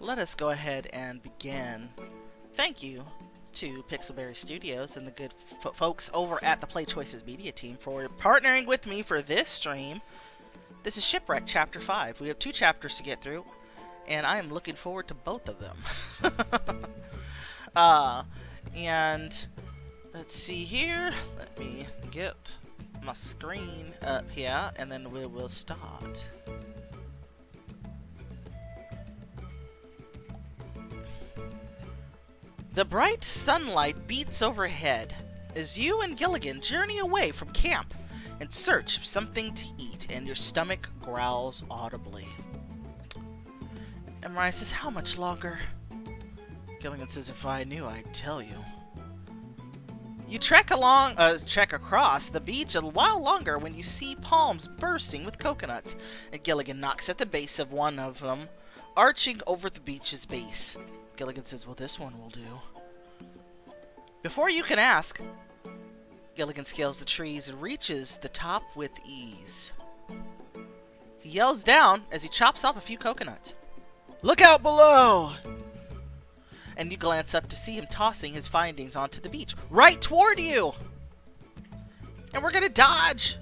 let us go ahead and begin. Thank you to Pixelberry Studios and the good folks over at the Play Choices Media team for partnering with me for this stream. This is Shipwrecked Chapter 5. We have 2 chapters to get through, and I am looking forward to both of them. And let's see here. Let me get my screen up here, and then we will start. The bright sunlight beats overhead as you and Gilligan journey away from camp in search of something to eat, and your stomach growls audibly. And Mariah says, "How much longer?" Gilligan says, "If I knew, I'd tell you." You trek across the beach a while longer when you see palms bursting with coconuts, and Gilligan knocks at the base of one of them, arching over the beach's base. Gilligan says, "Well, this one will do." Before you can ask, Gilligan scales the trees and reaches the top with ease. He yells down as he chops off a few coconuts. "Look out below!" And you glance up to see him tossing his findings onto the beach, right toward you! And we're gonna dodge!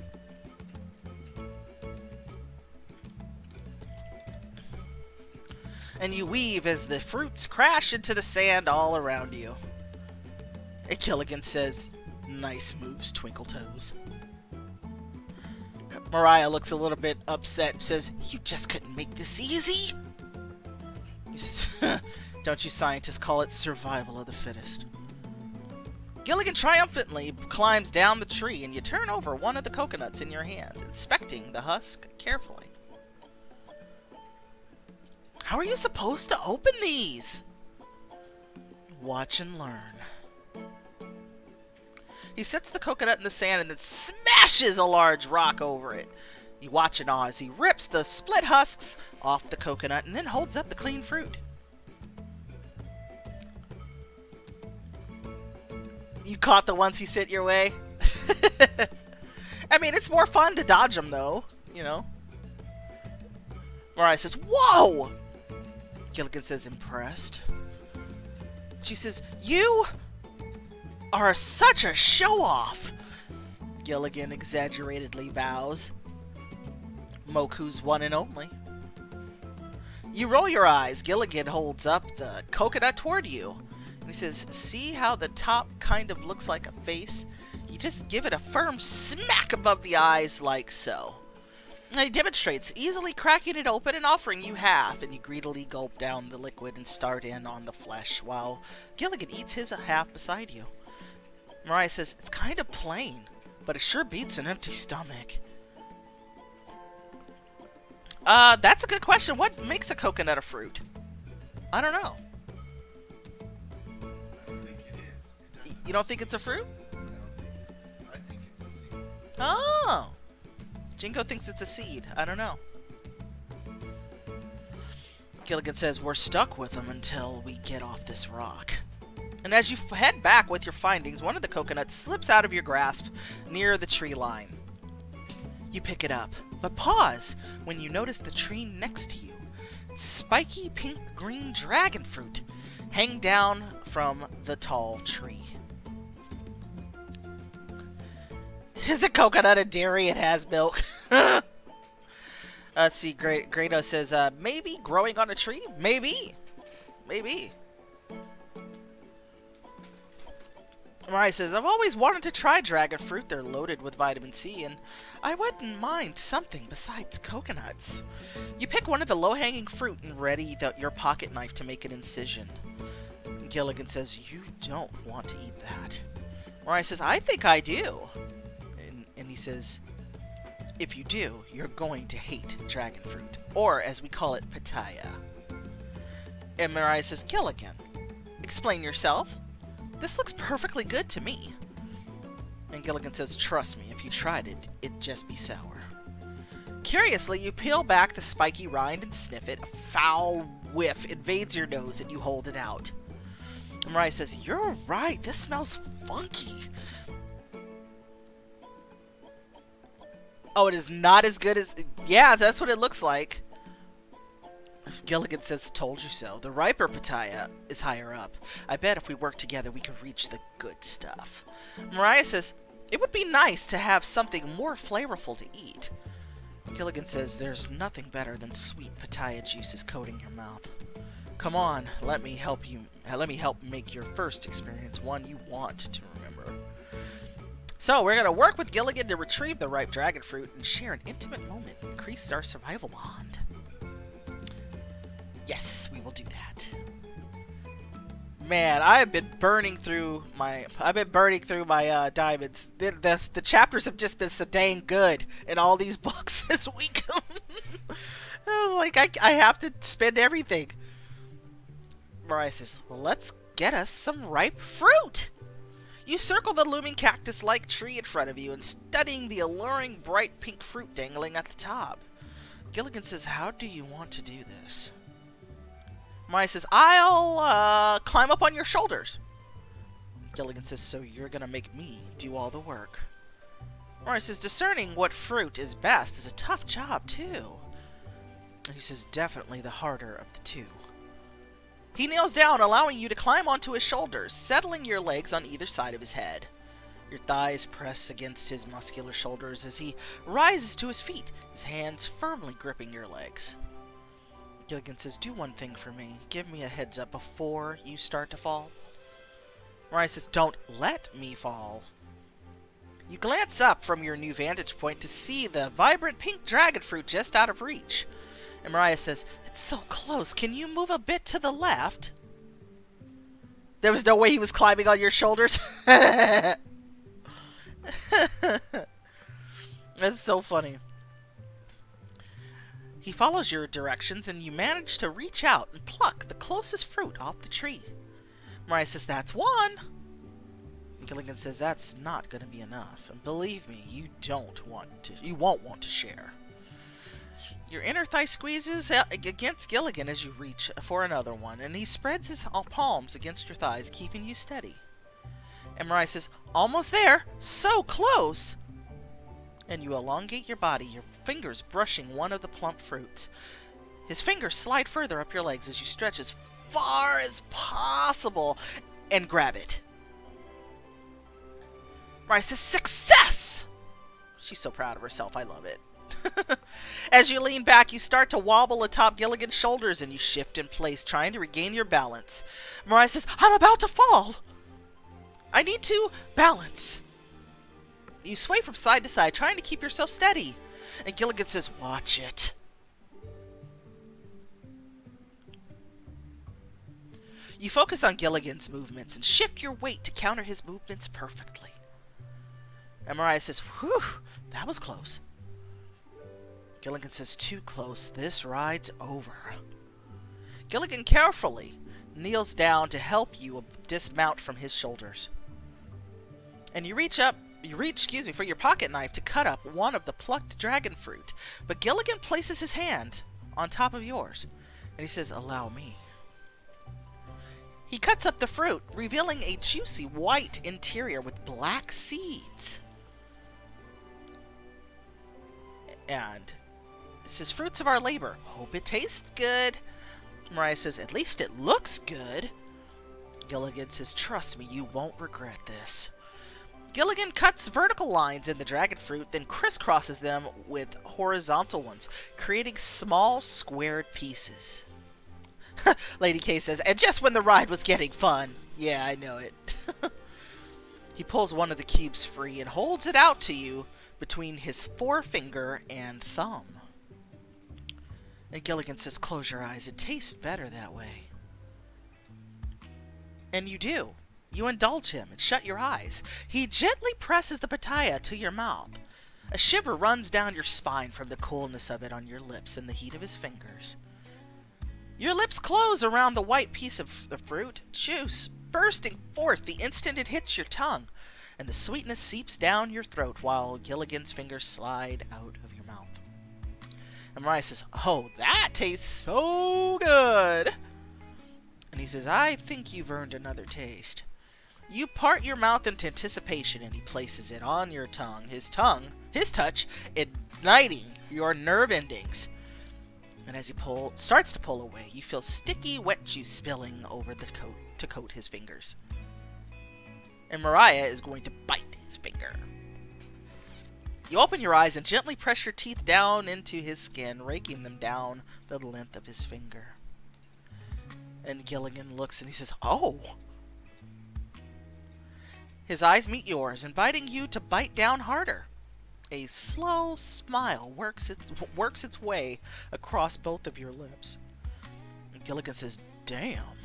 And you weave as the fruits crash into the sand all around you. And Gilligan says, "Nice moves, Twinkle Toes." Mariah looks a little bit upset and says, "You just couldn't make this easy?" He says, "Don't you scientists call it survival of the fittest?" Gilligan triumphantly climbs down the tree, and you turn over one of the coconuts in your hand, inspecting the husk carefully. "How are you supposed to open these?" "Watch and learn." He sets the coconut in the sand and then smashes a large rock over it. You watch in awe as he rips the split husks off the coconut and then holds up the clean fruit. You caught the ones he sent your way? I mean, it's more fun to dodge them, though, you know. Mariah says, "Whoa!" Gilligan says, "Impressed?" She says, "You are such a show-off." Gilligan exaggeratedly bows. Moku's one and only. You roll your eyes. Gilligan holds up the coconut toward you. And he says, "See how the top kind of looks like a face? You just give it a firm smack above the eyes like so." And he demonstrates, easily cracking it open and offering you half, and you greedily gulp down the liquid and start in on the flesh, while Gilligan eats his half beside you. Mariah says, "It's kind of plain, but it sure beats an empty stomach." That's a good question. What makes a coconut a fruit? I don't know. I don't think it is. You don't think it's a fruit? I think it's a seed. Oh! Jingo thinks it's a seed. I don't know. Gilligan says, "We're stuck with them until we get off this rock." And as you head back with your findings, one of the coconuts slips out of your grasp near the tree line. You pick it up, but pause when you notice the tree next to you. Spiky pink-green dragon fruit hang down from the tall tree. Is a coconut a dairy? It has milk. Let's see, Grado says, "Maybe growing on a tree? Maybe. Maybe." Mariah says, "I've always wanted to try dragon fruit. They're loaded with vitamin C, and I wouldn't mind something besides coconuts." You pick one of the low-hanging fruit and ready your pocket knife to make an incision. Gilligan says, "You don't want to eat that." Mariah says, "I think I do." And he says, "If you do, you're going to hate dragon fruit, or as we call it, pitaya." And Mariah says, "Gilligan, explain yourself. This looks perfectly good to me." And Gilligan says, "Trust me, if you tried it, it'd just be sour." Curiously, you peel back the spiky rind and sniff it. A foul whiff invades your nose and you hold it out. And Mariah says, "You're right, this smells funky." Oh, it is not as good as... Yeah, that's what it looks like. Gilligan says, told you so. The riper pitaya is higher up. I bet if we work together, we could reach the good stuff. Mariah says, it would be nice to have something more flavorful to eat. Gilligan says, there's nothing better than sweet pitaya juices coating your mouth. Come on, let me help make your first experience one you want to remember. So, we're going to work with Gilligan to retrieve the ripe dragon fruit and share an intimate moment and increase our survival bond. Yes, we will do that. Man, I've been burning through my diamonds. The chapters have just been so dang good in all these books this week. I was like, I have to spend everything. Mariah says, well, let's get us some ripe fruit. You circle the looming cactus-like tree in front of you and studying the alluring bright pink fruit dangling at the top. Gilligan says, how do you want to do this? Mariah says, I'll climb up on your shoulders. Gilligan says, so you're going to make me do all the work. Mariah says, discerning what fruit is best is a tough job, too. And he says, definitely the harder of the two. He kneels down, allowing you to climb onto his shoulders, settling your legs on either side of his head. Your thighs press against his muscular shoulders as he rises to his feet, his hands firmly gripping your legs. Gilligan says, do one thing for me. Give me a heads up before you start to fall. Mariah says, don't let me fall. You glance up from your new vantage point to see the vibrant pink dragon fruit just out of reach. And Mariah says, it's so close. Can you move a bit to the left? There was no way he was climbing on your shoulders. That's so funny. He follows your directions, and you manage to reach out and pluck the closest fruit off the tree. Mariah says, that's one. And Gilligan says, that's not going to be enough. And believe me, you won't want to share. Your inner thigh squeezes against Gilligan as you reach for another one, and he spreads his palms against your thighs, keeping you steady. And Mariah says, almost there, so close. And you elongate your body, your fingers brushing one of the plump fruits. His fingers slide further up your legs as you stretch as far as possible and grab it. Mariah says, success! She's so proud of herself, I love it. As you lean back, you start to wobble atop Gilligan's shoulders and you shift in place, trying to regain your balance. Mariah says, I'm about to fall. I need to balance. You sway from side to side, trying to keep yourself steady. And Gilligan says, watch it. You focus on Gilligan's movements and shift your weight to counter his movements perfectly. And Mariah says, whew, that was close. Gilligan says, too close, this ride's over. Gilligan carefully kneels down to help you dismount from his shoulders. And you reach for your pocket knife to cut up one of the plucked dragon fruit. But Gilligan places his hand on top of yours, and he says, allow me. He cuts up the fruit, revealing a juicy white interior with black seeds. And it says, fruits of our labor. Hope it tastes good. Mariah says, at least it looks good. Gilligan says, trust me, you won't regret this. Gilligan cuts vertical lines in the dragon fruit, then crisscrosses them with horizontal ones, creating small squared pieces. Lady K says, and just when the ride was getting fun. Yeah, I know it. He pulls one of the cubes free and holds it out to you between his forefinger and thumb. And Gilligan says, close your eyes. It tastes better that way. And you do. You indulge him and shut your eyes. He gently presses the pitaya to your mouth. A shiver runs down your spine from the coolness of it on your lips and the heat of his fingers. Your lips close around the white piece of the fruit, juice bursting forth the instant it hits your tongue, and the sweetness seeps down your throat while Gilligan's fingers slide out of your mouth. And Mariah says, oh, that tastes so good. And he says, I think you've earned another taste. You part your mouth into anticipation, and he places it on your tongue, his touch, igniting your nerve endings. And as he starts to pull away, you feel sticky, wet juice spilling over the coat to coat his fingers. And Mariah is going to bite his finger. You open your eyes and gently press your teeth down into his skin, raking them down the length of his finger. And Gilligan looks and he says, "Oh!" His eyes meet yours, inviting you to bite down harder. A slow smile works its way across both of your lips. And Gilligan says, "Damn."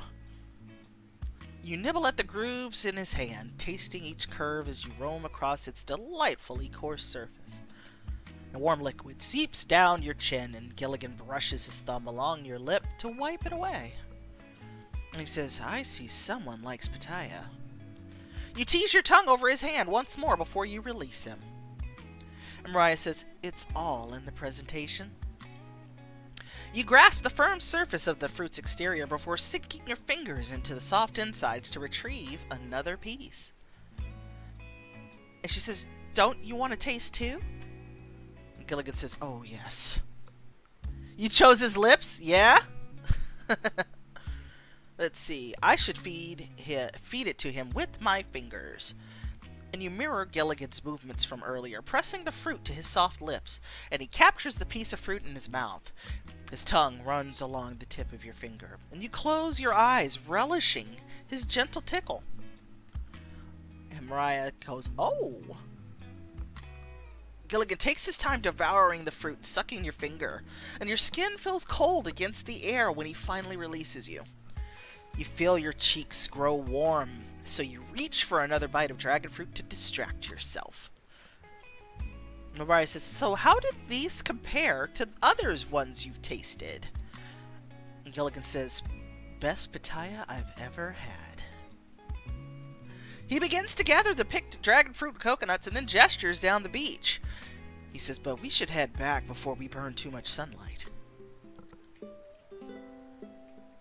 You nibble at the grooves in his hand, tasting each curve as you roam across its delightfully coarse surface. A warm liquid seeps down your chin, and Gilligan brushes his thumb along your lip to wipe it away. And he says, "I see someone likes pitaya." You tease your tongue over his hand once more before you release him. And Mariah says, "It's all in the presentation." You grasp the firm surface of the fruit's exterior before sinking your fingers into the soft insides to retrieve another piece. And she says, "Don't you want to taste too?" And Gilligan says, "Oh, yes." You chose his lips, yeah? Let's see. I should feed it to him with my fingers. And you mirror Gilligan's movements from earlier, pressing the fruit to his soft lips, and he captures the piece of fruit in his mouth. His tongue runs along the tip of your finger, and you close your eyes, relishing his gentle tickle. And Mariah goes, "Oh!" Gilligan takes his time devouring the fruit, sucking your finger, and your skin feels cold against the air when he finally releases you. You feel your cheeks grow warm, so you reach for another bite of dragon fruit to distract yourself. Mariah says, "So how did these compare to other ones you've tasted?" And Gilligan says, "Best pitaya I've ever had." He begins to gather the picked dragon fruit and coconuts and then gestures down the beach. He says, "But we should head back before we burn too much sunlight."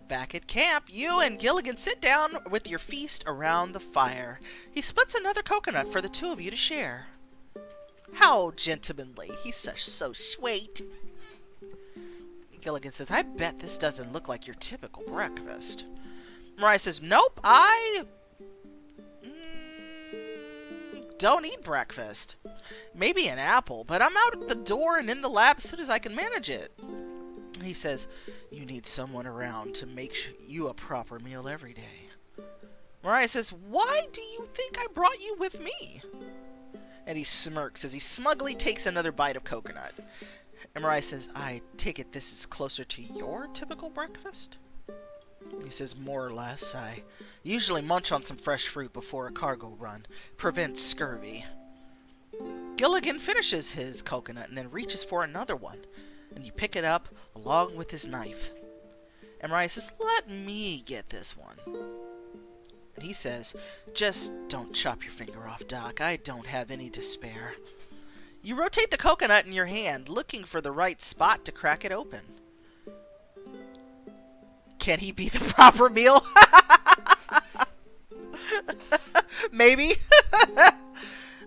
Back at camp, you and Gilligan sit down with your feast around the fire. He splits another coconut for the two of you to share. How gentlemanly. He's so sweet. Gilligan says, "I bet this doesn't look like your typical breakfast." Mariah says, "Nope, I don't eat breakfast. Maybe an apple, but I'm out the door and in the lab as soon as I can manage it." He says, "You need someone around to make you a proper meal every day." Mariah says, "Why do you think I brought you with me?" And he smirks as he smugly takes another bite of coconut. And Mariah says, "I take it this is closer to your typical breakfast?" He says, "More or less. I usually munch on some fresh fruit before a cargo run. Prevents scurvy." Gilligan finishes his coconut and then reaches for another one. And you pick it up along with his knife. And Mariah says, "Let me get this one." And he says, "Just don't chop your finger off, Doc. I don't have any to spare." You rotate the coconut in your hand, looking for the right spot to crack it open. Can he be the proper meal? Maybe.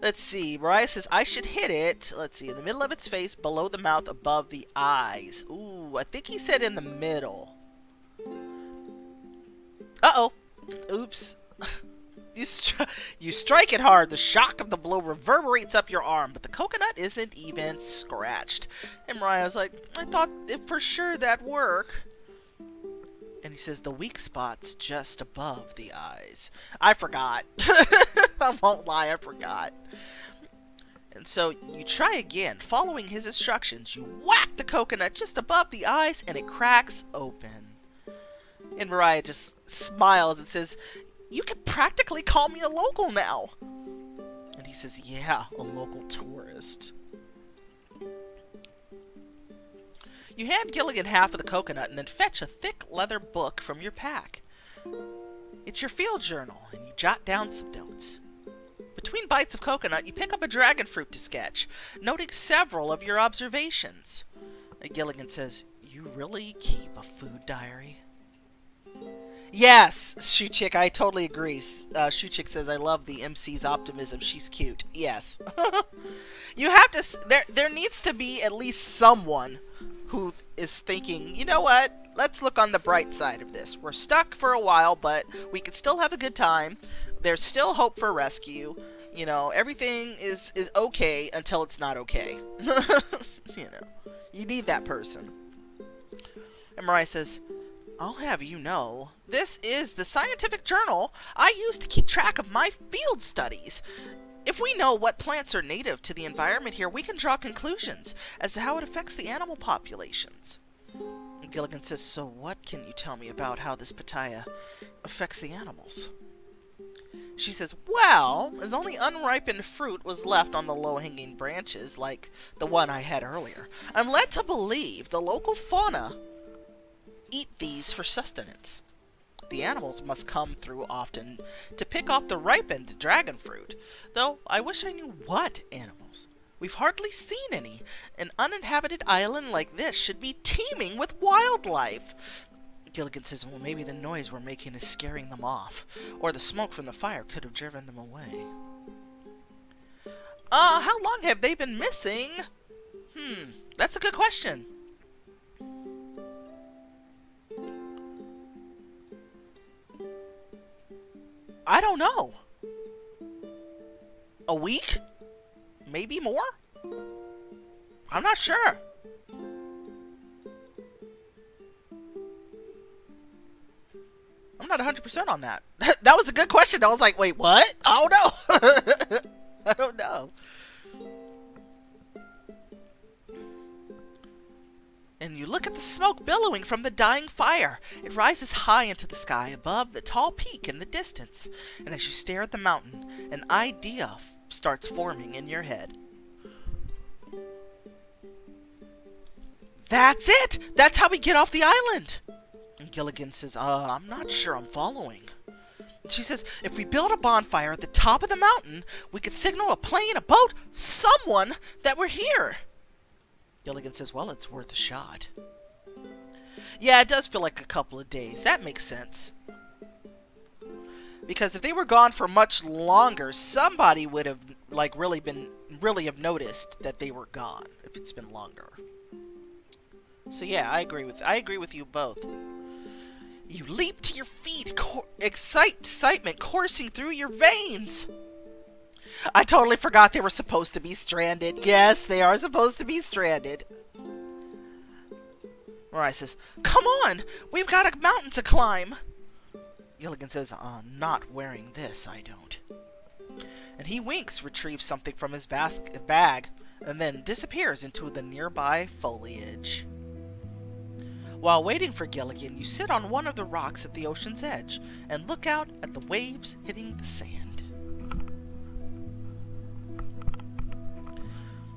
Let's see. Mariah says, "I should hit it," let's see, in the middle of its face, below the mouth, above the eyes. Ooh, I think he said in the middle. Uh-oh. Oops. You strike it hard. The shock of the blow reverberates up your arm, but the coconut isn't even scratched. And Mariah's like, "I thought for sure that'd work." And he says, "The weak spot's just above the eyes." I forgot. I won't lie, I forgot. And so you try again. Following his instructions, you whack the coconut just above the eyes, and it cracks open. And Mariah just smiles and says, "You can practically call me a local now." And he says, "Yeah, a local tourist." You hand Gilligan half of the coconut and then fetch a thick leather book from your pack. It's your field journal, and you jot down some notes. Between bites of coconut, you pick up a dragon fruit to sketch, noting several of your observations. And Gilligan says, "You really keep a food diary?" Yes, Shoechick, I totally agree. Shoechick says, "I love the MC's optimism. She's cute." Yes. You have to. There needs to be at least someone who is thinking, you know what? Let's look on the bright side of this. We're stuck for a while, but we can still have a good time. There's still hope for rescue. You know, everything is okay until it's not okay. You know, you need that person. And Mariah says, I'll have you know, this is the scientific journal I use to keep track of my field studies. If we know what plants are native to the environment here, we can draw conclusions as to how it affects the animal populations. And Gilligan says, so what can you tell me about how this pitaya affects the animals? She says, well, as only unripened fruit was left on the low-hanging branches, like the one I had earlier, I'm led to believe the local fauna eat these for sustenance. The animals must come through often to pick off the ripened dragon fruit, though I wish I knew what animals. We've hardly seen any. An uninhabited island like this should be teeming with wildlife. Gilligan says, well, maybe the noise we're making is scaring them off, or the smoke from the fire could have driven them away. How long have they been missing? That's a good question. I don't know. A week? Maybe more? I'm not sure. I'm not 100% on that. That was a good question. I was like, wait, what? I don't know. I don't know. And you look at the smoke billowing from the dying fire. It rises high into the sky above the tall peak in the distance. And as you stare at the mountain, an idea starts forming in your head. That's it! That's how we get off the island! And Gilligan says, I'm not sure I'm following. And she says, if we build a bonfire at the top of the mountain, we could signal a plane, a boat, someone that we're here. Gilligan says, well, it's worth a shot. Yeah, it does feel like a couple of days. That makes sense. Because if they were gone for much longer, somebody would have, like, really have noticed that they were gone, if it's been longer. So yeah, I agree with you both. You leap to your feet, excitement coursing through your veins. I totally forgot they were supposed to be stranded. Yes, they are supposed to be stranded. Mariah says, come on, we've got a mountain to climb. Gilligan says, not wearing this, I don't. And he winks, retrieves something from his bag, and then disappears into the nearby foliage. While waiting for Gilligan, you sit on one of the rocks at the ocean's edge and look out at the waves hitting the sand.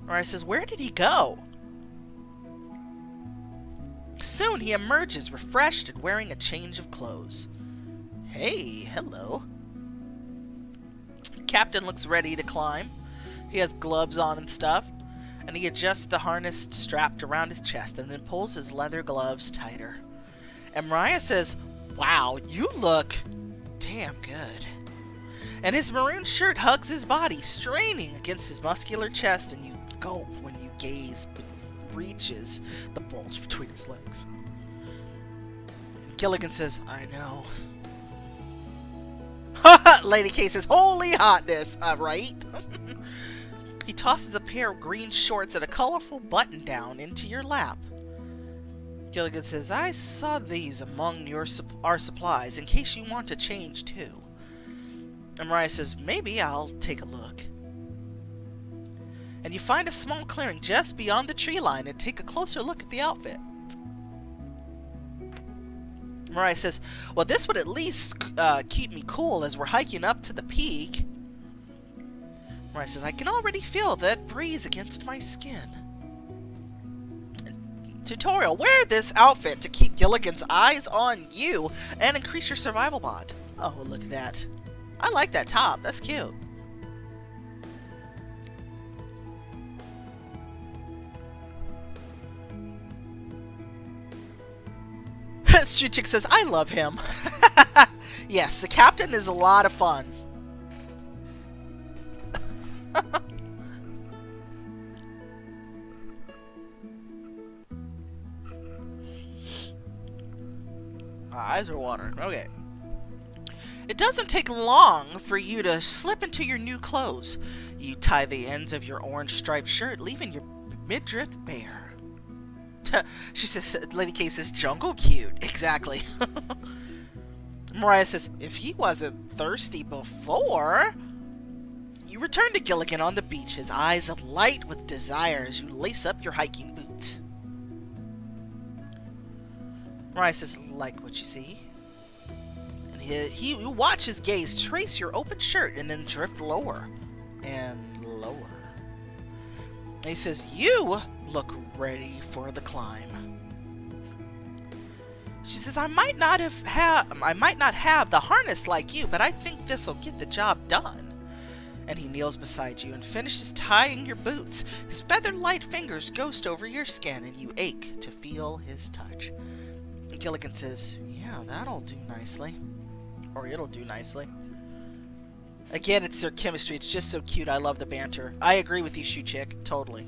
Mariah says, where did he go? Soon he emerges, refreshed and wearing a change of clothes. Hey, hello. Captain looks ready to climb. He has gloves on and stuff, and he adjusts the harness strapped around his chest and then pulls his leather gloves tighter. And Mariah says, wow, you look damn good. And his maroon shirt hugs his body, straining against his muscular chest, and you gulp when you gaze reaches the bulge between his legs. And Gilligan says, I know. Lady K says, holy hotness, right? He tosses a pair of green shorts and a colorful button-down into your lap. Gilligan says, I saw these among our supplies in case you want to change too. And Mariah says, maybe I'll take a look. And you find a small clearing just beyond the tree line and take a closer look at the outfit. Mariah says, well, this would at least keep me cool as we're hiking up to the peak. Mariah says, I can already feel that breeze against my skin. Tutorial, wear this outfit to keep Gilligan's eyes on you and increase your survival bond. Oh, look at that. I like that top. That's cute. Street Chick says, I love him. Yes, the captain is a lot of fun. eyes are watering. Okay. It doesn't take long for you to slip into your new clothes. You tie the ends of your orange striped shirt, leaving your midriff bare. She says, Lady K says, jungle cute. Exactly. Mariah says, if he wasn't thirsty before... You return to Gilligan on the beach, his eyes alight with desire as you lace up your hiking boots. Mariah says, like what you see? And you watch his gaze trace your open shirt and then drift lower and lower. And he says, you look ready for the climb. She says, I might not have the harness like you, but I think this'll get the job done. And he kneels beside you and finishes tying your boots. His feather-light fingers ghost over your skin, and you ache to feel his touch. And Gilligan says, yeah, that'll do nicely. Or it'll do nicely. Again, it's their chemistry. It's just so cute. I love the banter. I agree with you, Shoe Chick. Totally.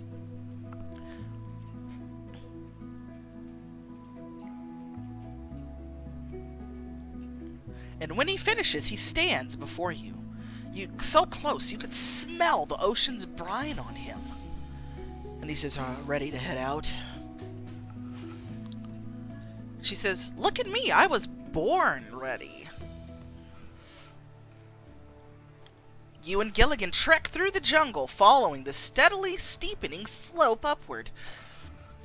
And when he finishes, he stands before you. So close, you could smell the ocean's brine on him. And he says, ready to head out? She says, look at me, I was born ready. You and Gilligan trek through the jungle, following the steadily steepening slope upward.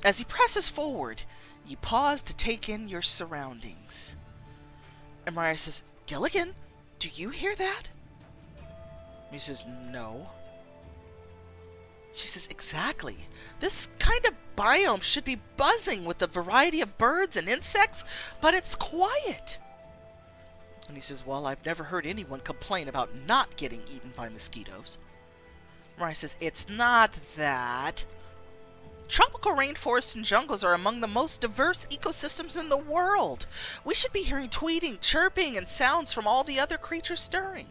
As he presses forward, you pause to take in your surroundings. And Mariah says, Gilligan, do you hear that? He says, no. She says, exactly. This kind of biome should be buzzing with a variety of birds and insects, but it's quiet. And he says, well, I've never heard anyone complain about not getting eaten by mosquitoes. Mariah says, it's not that. Tropical rainforests and jungles are among the most diverse ecosystems in the world. We should be hearing tweeting, chirping, and sounds from all the other creatures stirring.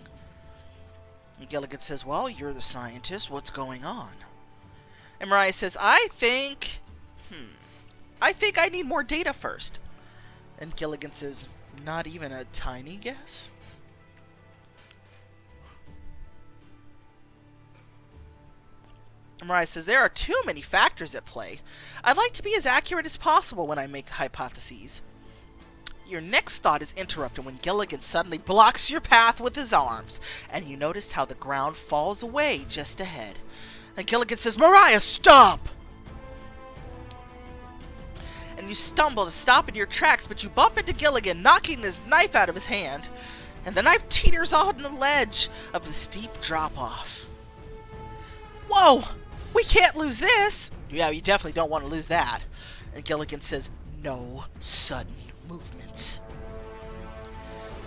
And Gilligan says, well, you're the scientist. What's going on? And Mariah says, I think I need more data first. And Gilligan says, not even a tiny guess? And Mariah says, there are too many factors at play. I'd like to be as accurate as possible when I make hypotheses. Your next thought is interrupted when Gilligan suddenly blocks your path with his arms, and you notice how the ground falls away just ahead. And Gilligan says, Mariah, stop! And you stumble to stop in your tracks, but you bump into Gilligan, knocking his knife out of his hand, and the knife teeters on the ledge of the steep drop-off. Whoa! We can't lose this! Yeah, you definitely don't want to lose that. And Gilligan says, no sudden movements.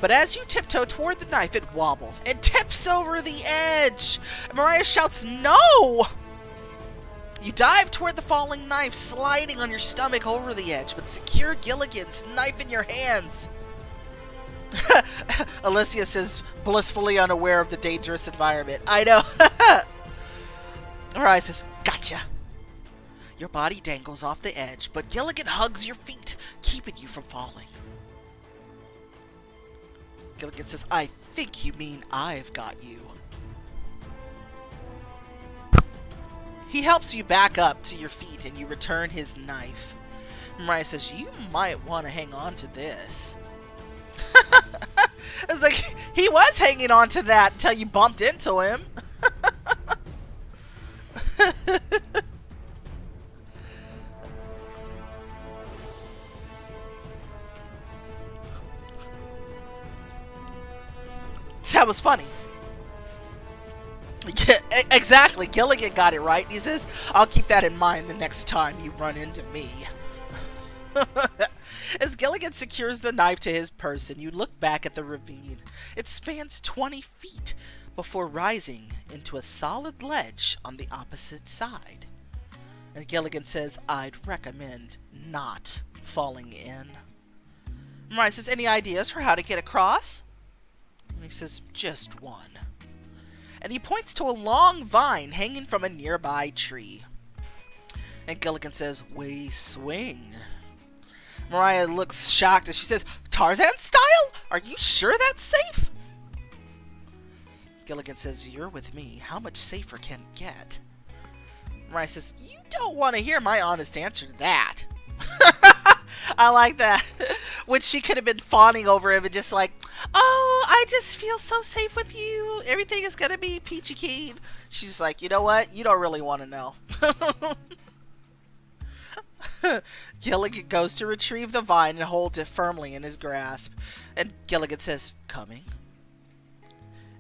But as you tiptoe toward the knife, it wobbles and tips over the edge. And Mariah shouts, no! You dive toward the falling knife, sliding on your stomach over the edge, but secure Gilligan's knife in your hands. Alicia says, blissfully unaware of the dangerous environment. I know. Mariah says, gotcha. Your body dangles off the edge, but Gilligan hugs your feet, keeping you from falling. Gilligan says, I think you mean I've got you. He helps you back up to your feet and you return his knife. Mariah says, you might want to hang on to this. It's like, he was hanging on to that until you bumped into him. That was funny. Yeah, exactly. Gilligan got it right. He says, I'll keep that in mind the next time you run into me. As Gilligan secures the knife to his person, you look back at the ravine. It spans 20 feet before rising into a solid ledge on the opposite side. And Gilligan says, I'd recommend not falling in. Mariah says, any ideas for how to get across? And he says, just one. And he points to a long vine hanging from a nearby tree. And Gilligan says, we swing. Mariah looks shocked as she says, Tarzan style? Are you sure that's safe? Gilligan says, you're with me. How much safer can it get? Mariah says, you don't want to hear my honest answer to that. I like that. When she could have been fawning over him and just like, oh, I just feel so safe with you. Everything is going to be peachy keen. She's like, you know what? You don't really want to know. Gilligan goes to retrieve the vine and holds it firmly in his grasp. And Gilligan says, coming?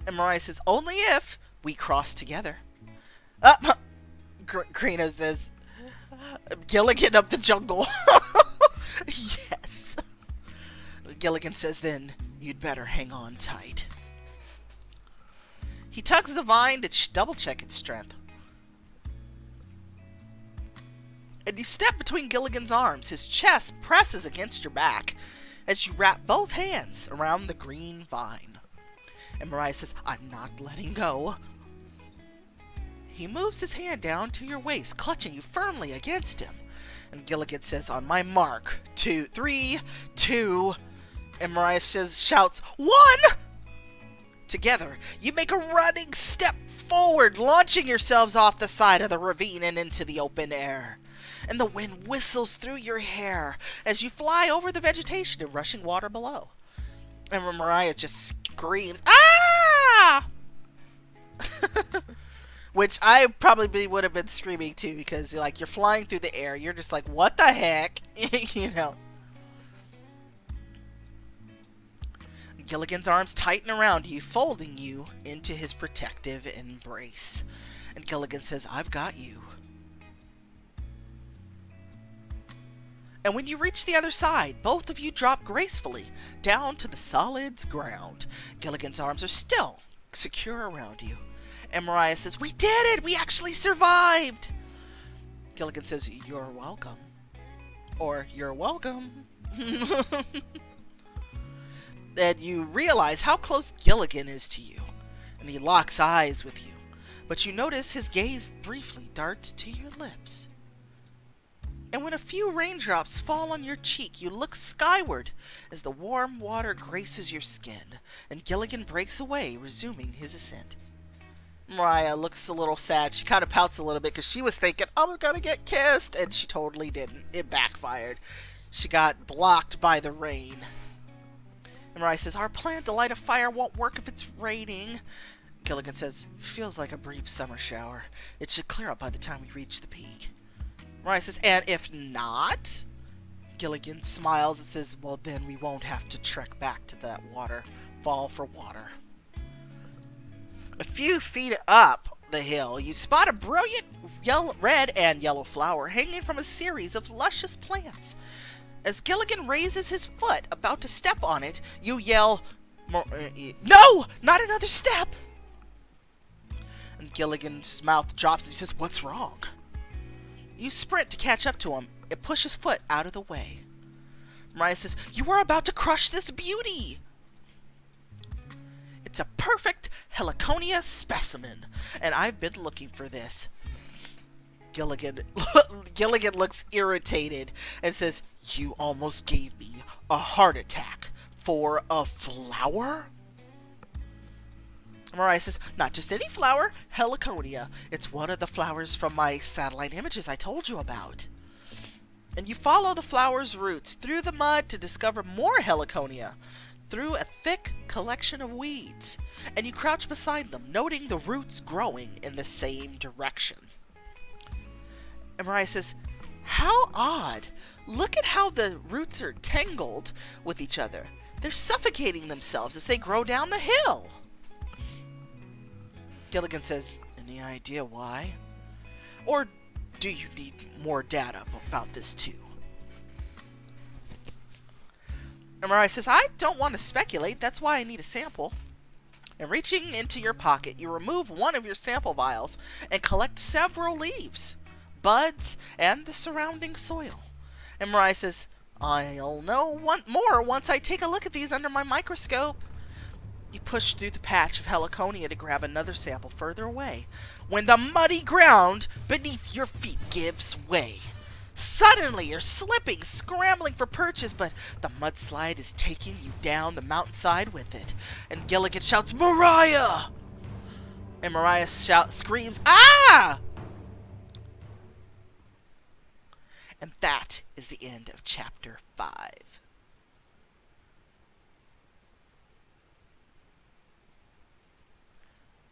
And Mariah says, only if we cross together. Grina says, Gilligan of the jungle. Yes. Gilligan says, then you'd better hang on tight. He tugs the vine to double check its strength. And you step between Gilligan's arms. His chest presses against your back as you wrap both hands around the green vine. And Mariah says, I'm not letting go. He moves his hand down to your waist, clutching you firmly against him. And Gilligan says, on my mark, 2, 3, 2. And Mariah shouts, 1! Together, you make a running step forward, launching yourselves off the side of the ravine and into the open air. And the wind whistles through your hair as you fly over the vegetation and rushing water below. And Mariah just screams, ah! Which I probably would have been screaming too, because like you're flying through the air, you're just like, what the heck? You know. Gilligan's arms tighten around you, folding you into his protective embrace. And Gilligan says, I've got you. And when you reach the other side, both of you drop gracefully down to the solid ground. Gilligan's arms are still secure around you. And Mariah says, we did it! We actually survived! Gilligan says, you're welcome. Or, you're welcome. And you realize how close Gilligan is to you. And he locks eyes with you. But you notice his gaze briefly darts to your lips. And when a few raindrops fall on your cheek, you look skyward as the warm water graces your skin. And Gilligan breaks away, resuming his ascent. Mariah looks a little sad. She kind of pouts a little bit because she was thinking, I'm gonna get kissed. And she totally didn't. It backfired. She got blocked by the rain. And Mariah says, our plan to light a fire won't work if it's raining. Gilligan says, feels like a brief summer shower. It should clear up by the time we reach the peak. Mariah says, and if not? Gilligan smiles and says, well, then we won't have to trek back to that waterfall for water. A few feet up the hill, you spot a brilliant red and yellow flower hanging from a series of luscious plants. As Gilligan raises his foot, about to step on it, you yell, no! Not another step! And Gilligan's mouth drops and he says, what's wrong? You sprint to catch up to him and push his foot out of the way. Mariah says, you were about to crush this beauty! It's a perfect Heliconia specimen, and I've been looking for this. Gilligan looks irritated and says, you almost gave me a heart attack for a flower? Mariah says, not just any flower, Heliconia. It's one of the flowers from my satellite images I told you about. And you follow the flower's roots through the mud to discover more Heliconia through a thick collection of weeds. And you crouch beside them, noting the roots growing in the same direction. And Mariah says, how odd. Look at how the roots are tangled with each other. They're suffocating themselves as they grow down the hill. Gilligan says, any idea why? Or do you need more data about this too? And Mariah says, I don't want to speculate, that's why I need a sample. And reaching into your pocket, you remove one of your sample vials and collect several leaves, buds, and the surrounding soil. And Mariah says, I'll know more once I take a look at these under my microscope. You push through the patch of Heliconia to grab another sample further away, when the muddy ground beneath your feet gives way. Suddenly, you're slipping, scrambling for purchase, but the mudslide is taking you down the mountainside with it. And Gilligan shouts, "Mariah!" And Mariah screams, "Ah!" And that is the end of chapter 5.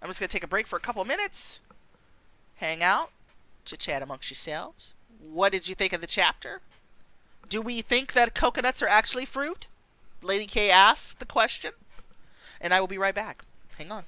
I'm just going to take a break for a couple minutes, hang out, chit-chat amongst yourselves. What did you think of the chapter? Do we think that coconuts are actually fruit? Lady K asks the question. And I will be right back. Hang on.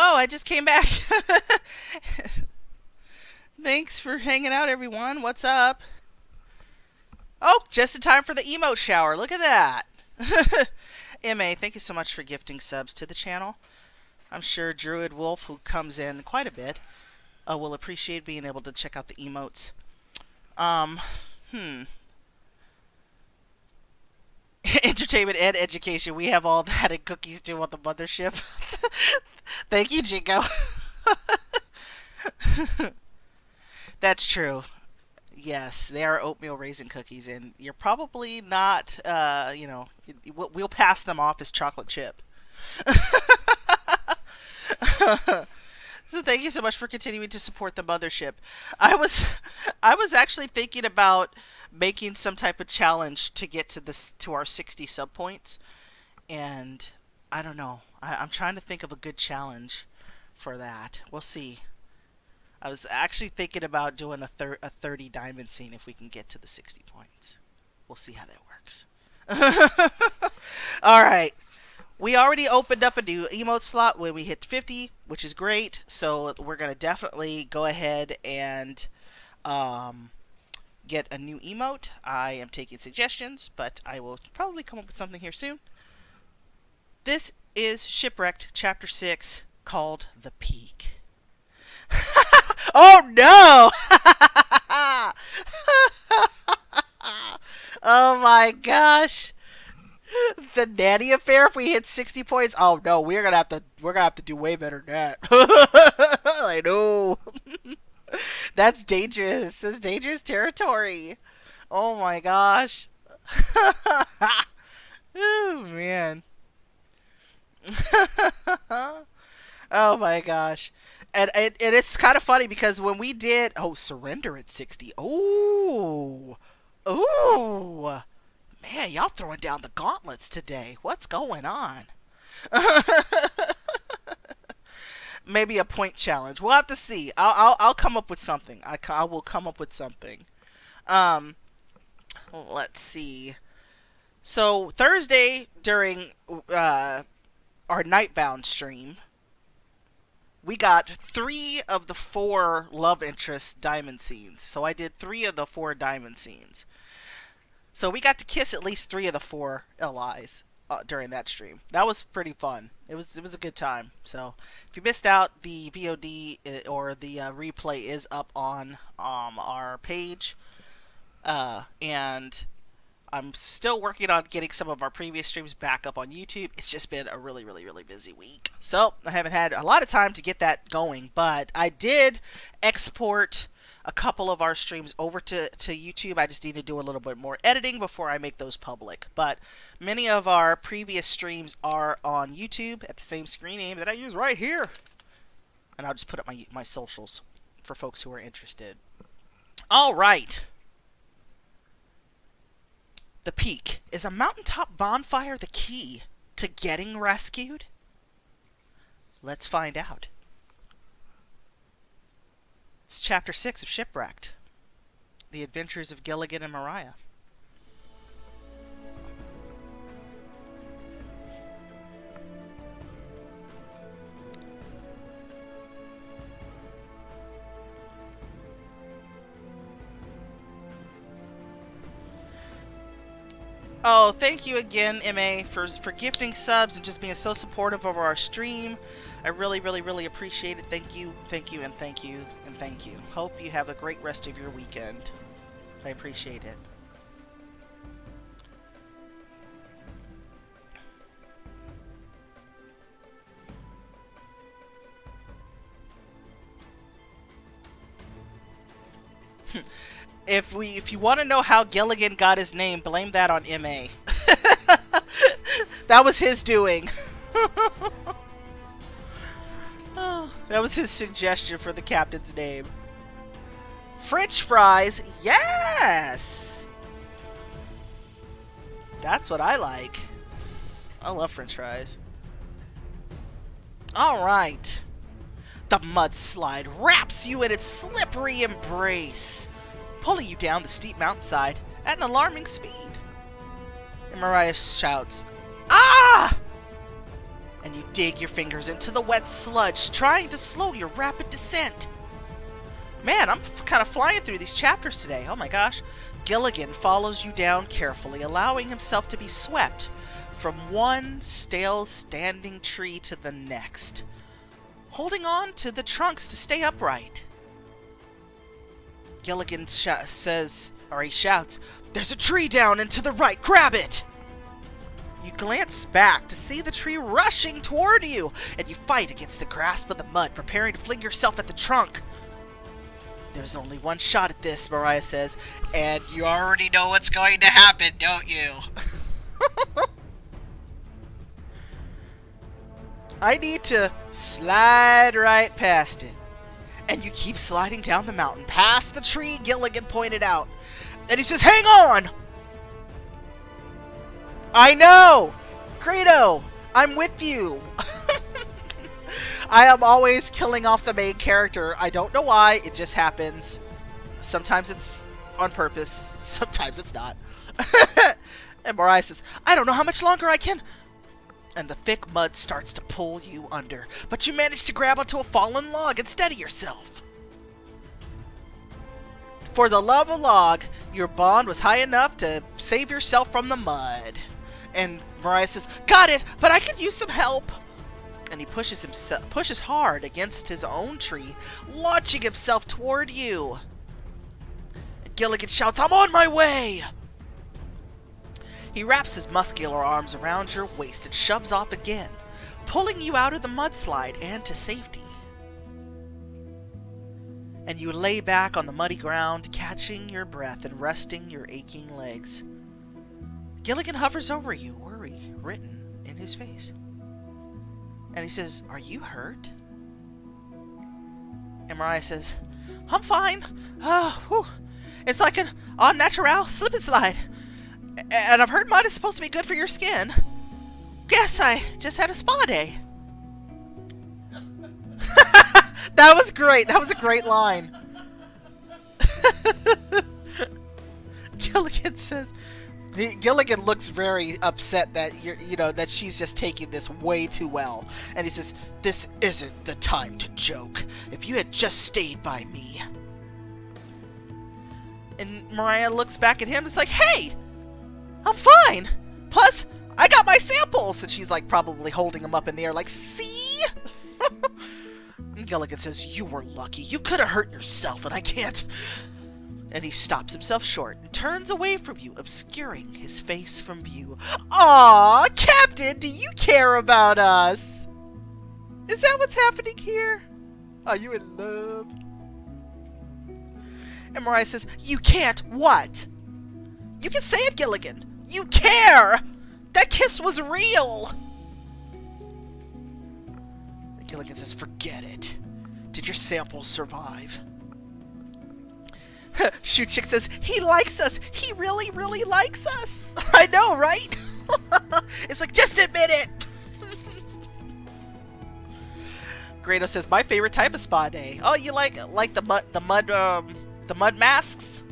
Whoa, I just came back. Thanks for hanging out, everyone. What's up? Oh, just in time for the emote shower. Look at that. MA, thank you so much for gifting subs to the channel. I'm sure Druid Wolf, who comes in quite a bit, will appreciate being able to check out the emotes. Entertainment and education. We have all that and cookies too on the mothership. Thank you, Jingo. That's true. Yes, they are oatmeal raisin cookies, and you're probably not, we'll pass them off as chocolate chip. So thank you so much for continuing to support the mothership. I was actually thinking about making some type of challenge to get to our 60 sub points, and I don't know. I'm trying to think of a good challenge for that. We'll see. I was actually thinking about doing a 30 diamond scene if we can get to the 60 points. We'll see how that works. All right. We already opened up a new emote slot when we hit 50, which is great. So we're going to definitely go ahead and get a new emote. I am taking suggestions, but I will probably come up with something here soon. This is Shipwrecked Chapter 6, called The Peak. Oh no! Oh my gosh! The nanny affair. If we hit 60 points, oh no, we're gonna have to do way better than that. I know. That's dangerous. That's dangerous territory. Oh my gosh. Oh man. Oh my gosh. And it's kind of funny because when we did surrender at 60. Oh. Ooh. Man, y'all throwing down the gauntlets today. What's going on? Maybe a point challenge. We'll have to see. I'll come up with something. I will come up with something. Let's see. So Thursday during our Nightbound stream, we got 3 of the 4 love interest diamond scenes. So I did 3 of the 4 diamond scenes. So we got to kiss at least 3 of the 4 LIs during that stream. That was pretty fun. It was a good time. So if you missed out, the VOD or the replay is up on our page. And I'm still working on getting some of our previous streams back up on YouTube. It's just been a really, really, really busy week. So I haven't had a lot of time to get that going. But I did export a couple of our streams over to YouTube. I just need to do a little bit more editing before I make those public. But many of our previous streams are on YouTube at the same screen name that I use right here. And I'll just put up my socials for folks who are interested. All right. The Peak. Is a mountaintop bonfire the key to getting rescued? Let's find out. It's Chapter 6 of Shipwrecked. The Adventures of Gilligan and Mariah. Oh, thank you again, MA, for gifting subs and just being so supportive of our stream. I really, really, really appreciate it. Thank you, thank you, and thank you, and thank you. Hope you have a great rest of your weekend. I appreciate it. If you want to know how Gilligan got his name, blame that on MA. That was his doing. That was his suggestion for the captain's name. French fries, yes! That's what I like. I love French fries. Alright. The mudslide wraps you in its slippery embrace, pulling you down the steep mountainside at an alarming speed. And Mariah shouts, "Ah!" and you dig your fingers into the wet sludge, trying to slow your rapid descent. Man, I'm kind of flying through these chapters today. Oh my gosh. Gilligan follows you down carefully, allowing himself to be swept from one stale standing tree to the next, holding on to the trunks to stay upright. Gilligan shouts, "There's a tree down and to the right, grab it!" You glance back to see the tree rushing toward you, and you fight against the grasp of the mud, preparing to fling yourself at the trunk. "There's only one shot at this," Mariah says, "and you already know what's going to happen, don't you?" I need to slide right past it. And you keep sliding down the mountain, past the tree Gilligan pointed out. And he says, "Hang on!" I know! Greedo, I'm with you. I am always killing off the main character. I don't know why, it just happens. Sometimes it's on purpose, sometimes it's not. And Mariah says, "I don't know how much longer I can..." And the thick mud starts to pull you under, but you manage to grab onto a fallen log and steady yourself. For the love of log, your bond was high enough to save yourself from the mud. And Mariah says, "Got it, but I could use some help." And he pushes hard against his own tree, launching himself toward you. Gilligan shouts, "I'm on my way!" He wraps his muscular arms around your waist and shoves off again, pulling you out of the mudslide and to safety. And you lay back on the muddy ground, catching your breath and resting your aching legs. Gilligan hovers over you, worry written in his face. And he says, "Are you hurt?" And Mariah says, "I'm fine. It's like an au naturel slip and slide. And I've heard mud is supposed to be good for your skin. Guess I just had a spa day." That was great. That was a great line. Gilligan says, Gilligan looks very upset that that she's just taking this way too well. And he says, "This isn't the time to joke. If you had just stayed by me." And Mariah looks back at him and is like, "Hey! I'm fine. Plus, I got my samples." And she's like probably holding them up in the air like, "See?" And Gilligan says, "You were lucky. You could have hurt yourself and I can't." And he stops himself short and turns away from you, obscuring his face from view. "Aw, Captain, do you care about us? Is that what's happening here? Are you in love?" And Mariah says, "You can't what?" "You can say it, Gilligan. You care! That kiss was real!" And Gilligan says, "Forget it. Did your samples survive?" Shoe Chick says, "He likes us. He really, really likes us." I know, right? It's like, just admit it. Grado says, "My favorite type of spa day." Oh, you like the mud masks?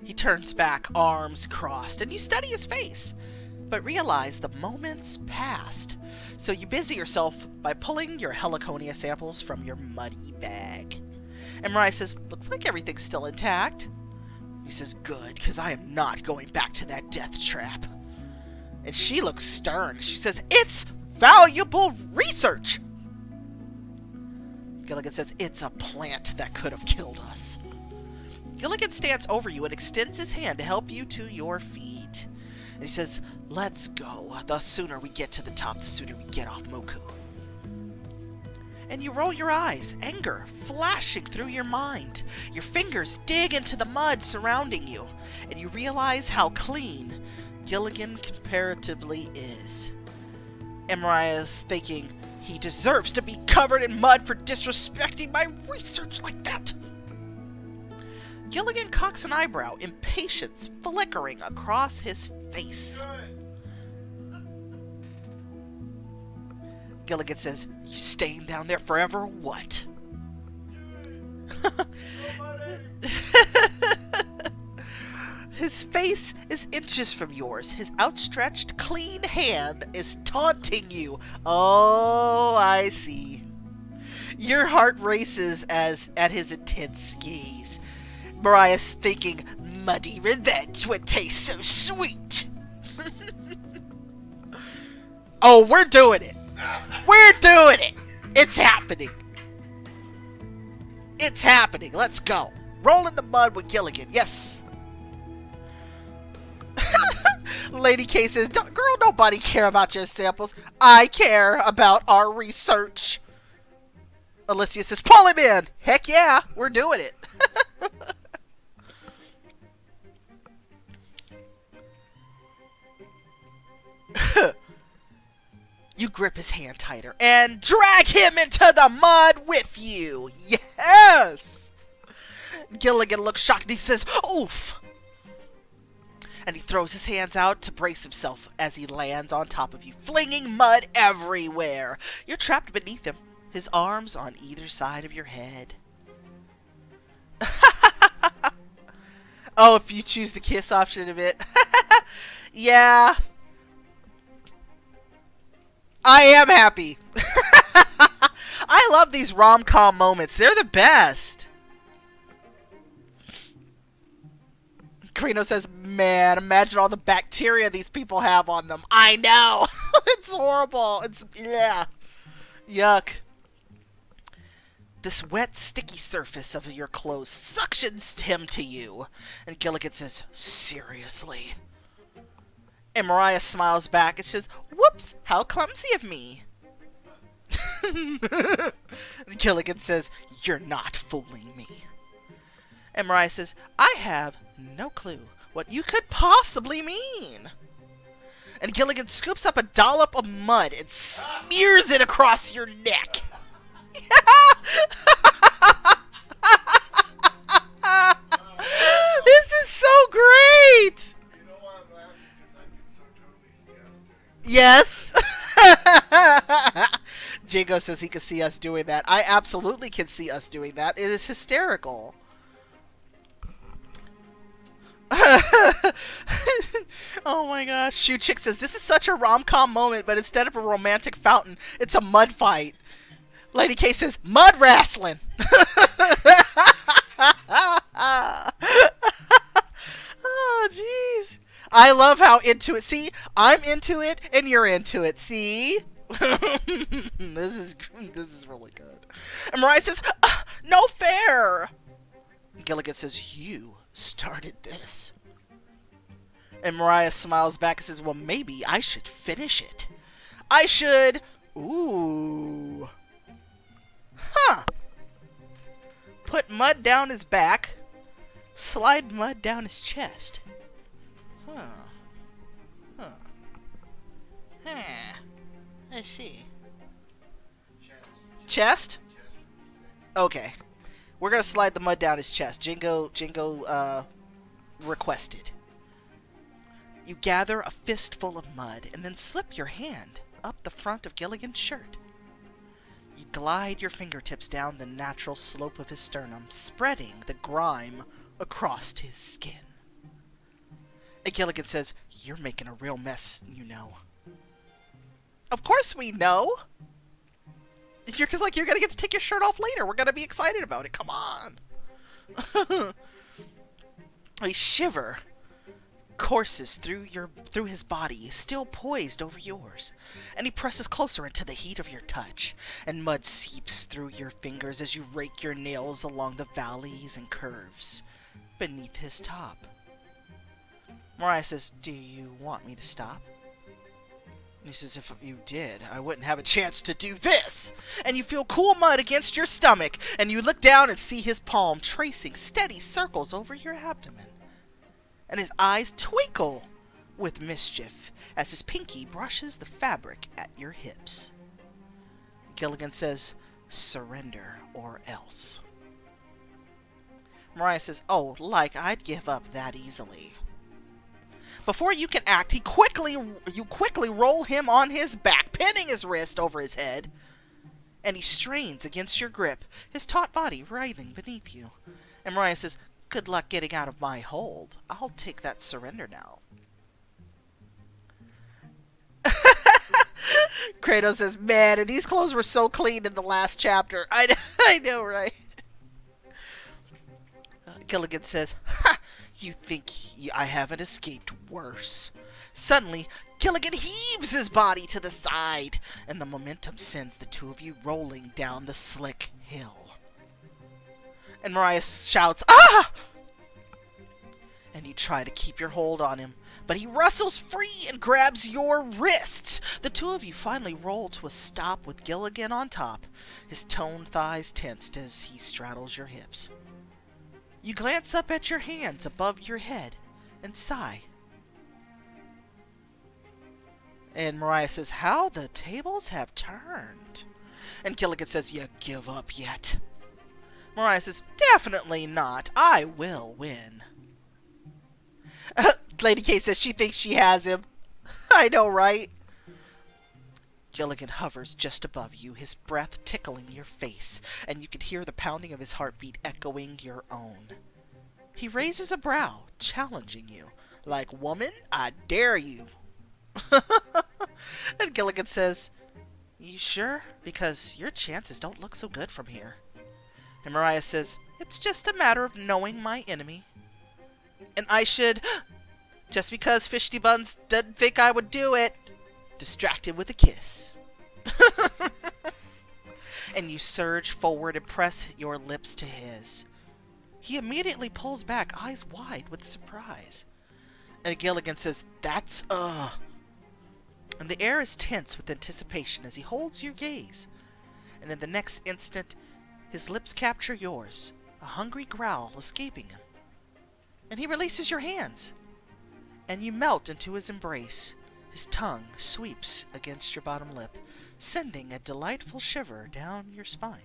He turns back, arms crossed, and you study his face, but realize the moment's passed. So you busy yourself by pulling your heliconia samples from your muddy bag. And Mariah says, "Looks like everything's still intact." He says, "Good, because I am not going back to that death trap." And she looks stern. She says, "It's valuable research." Gilligan says, "It's a plant that could have killed us." Gilligan stands over you and extends his hand to help you to your feet. And he says, "Let's go. The sooner we get to the top, the sooner we get off Moku." And you roll your eyes, anger flashing through your mind. Your fingers dig into the mud surrounding you, and you realize how clean Gilligan comparatively is. And Mariah's thinking, "He deserves to be covered in mud for disrespecting my research like that." Gilligan cocks an eyebrow, impatience flickering across his face. Gilligan says, "You staying down there forever or what?" His face is inches from yours. His outstretched, clean hand is taunting you. Oh, I see. Your heart races at his intense gaze. Mariah's thinking, muddy revenge would taste so sweet. Oh, we're doing it. We're doing it. It's happening. It's happening. Let's go. Roll in the mud with Gilligan. Yes. Lady K says, girl, nobody care about your samples. I care about our research. Alicia says, pull him in. Heck yeah, we're doing it. You grip his hand tighter and drag him into the mud with you. Yes. Gilligan looks shocked and he says, oof. And he throws his hands out to brace himself as he lands on top of you, flinging mud everywhere. You're trapped beneath him, his arms on either side of your head. Oh, if you choose the kiss option of it. Yeah. I am happy. I love these rom-com moments. They're the best. Carino says, man, imagine all the bacteria these people have on them. I know. It's horrible. It's, yeah. Yuck. This wet, sticky surface of your clothes suctions him to you. And Gilligan says, seriously? And Mariah smiles back and says, whoops, how clumsy of me. Gilligan says, you're not fooling me. And Mariah says, I have no clue what you could possibly mean. And Gilligan scoops up a dollop of mud and smears it across your neck. This is so great! You know why I'm laughing? Because I get so totally disgusted. Yes. Jingo says he can see us doing that. I absolutely can see us doing that. It is hysterical. Oh my gosh. Shoe Chick says, this is such a rom-com moment, but instead of a romantic fountain, it's a mud fight. Lady K says, mud wrestling. Oh, jeez. I love how into it. See, I'm into it, and you're into it. See? This is really good. And Mariah says, no fair. Gilligan says, you started this. And Mariah smiles back and says, well, maybe I should finish it. I should... Ooh. Huh. Put mud down his back. Slide mud down his chest. Huh. Huh. Huh. I see. Chest? Okay. We're gonna slide the mud down his chest. Jingo requested. You gather a fistful of mud and then slip your hand up the front of Gilligan's shirt. You glide your fingertips down the natural slope of his sternum, spreading the grime across his skin. And Gilligan says, you're making a real mess, you know. Of course we know! You're gonna get to take your shirt off later. We're gonna be excited about it. Come on! A shiver courses through his body, still poised over yours, and he presses closer into the heat of your touch, and mud seeps through your fingers as you rake your nails along the valleys and curves beneath his top. Mariah says, do you want me to stop? And he says, if you did, I wouldn't have a chance to do this. And you feel cool mud against your stomach, and you look down and see his palm tracing steady circles over your abdomen. And his eyes twinkle with mischief as his pinky brushes the fabric at your hips. Gilligan says, surrender or else. Mariah says, oh, like I'd give up that easily. Before you can act, you quickly roll him on his back, pinning his wrist over his head. And he strains against your grip, his taut body writhing beneath you. And Mariah says, Good luck getting out of my hold. I'll take that surrender now. Kratos says, man, and these clothes were so clean in the last chapter. I know, right? Gilligan says, ha! You think I haven't escaped worse. Suddenly, Gilligan heaves his body to the side, and the momentum sends the two of you rolling down the slick hill. And Mariah shouts, ah! And you try to keep your hold on him, but he wrestles free and grabs your wrists. The two of you finally roll to a stop with Gilligan on top, his toned thighs tensed as he straddles your hips. You glance up at your hands above your head and sigh. And Mariah says, how the tables have turned. And Gilligan says, you give up yet? Mariah says, definitely not. I will win. Lady K says she thinks she has him. I know, right? Gilligan hovers just above you, his breath tickling your face, and you can hear the pounding of his heartbeat echoing your own. He raises a brow, challenging you. Like, woman, I dare you. And Gilligan says, you sure? Because your chances don't look so good from here. And Mariah says, it's just a matter of knowing my enemy. And I should, just because Fishty Buns didn't think I would do it, distracted with a kiss. And you surge forward and press your lips to his. He immediately pulls back, eyes wide with surprise. And Gilligan says, that's, And the air is tense with anticipation as he holds your gaze. And in the next instant, his lips capture yours, a hungry growl escaping him. And he releases your hands, and you melt into his embrace. His tongue sweeps against your bottom lip, sending a delightful shiver down your spine.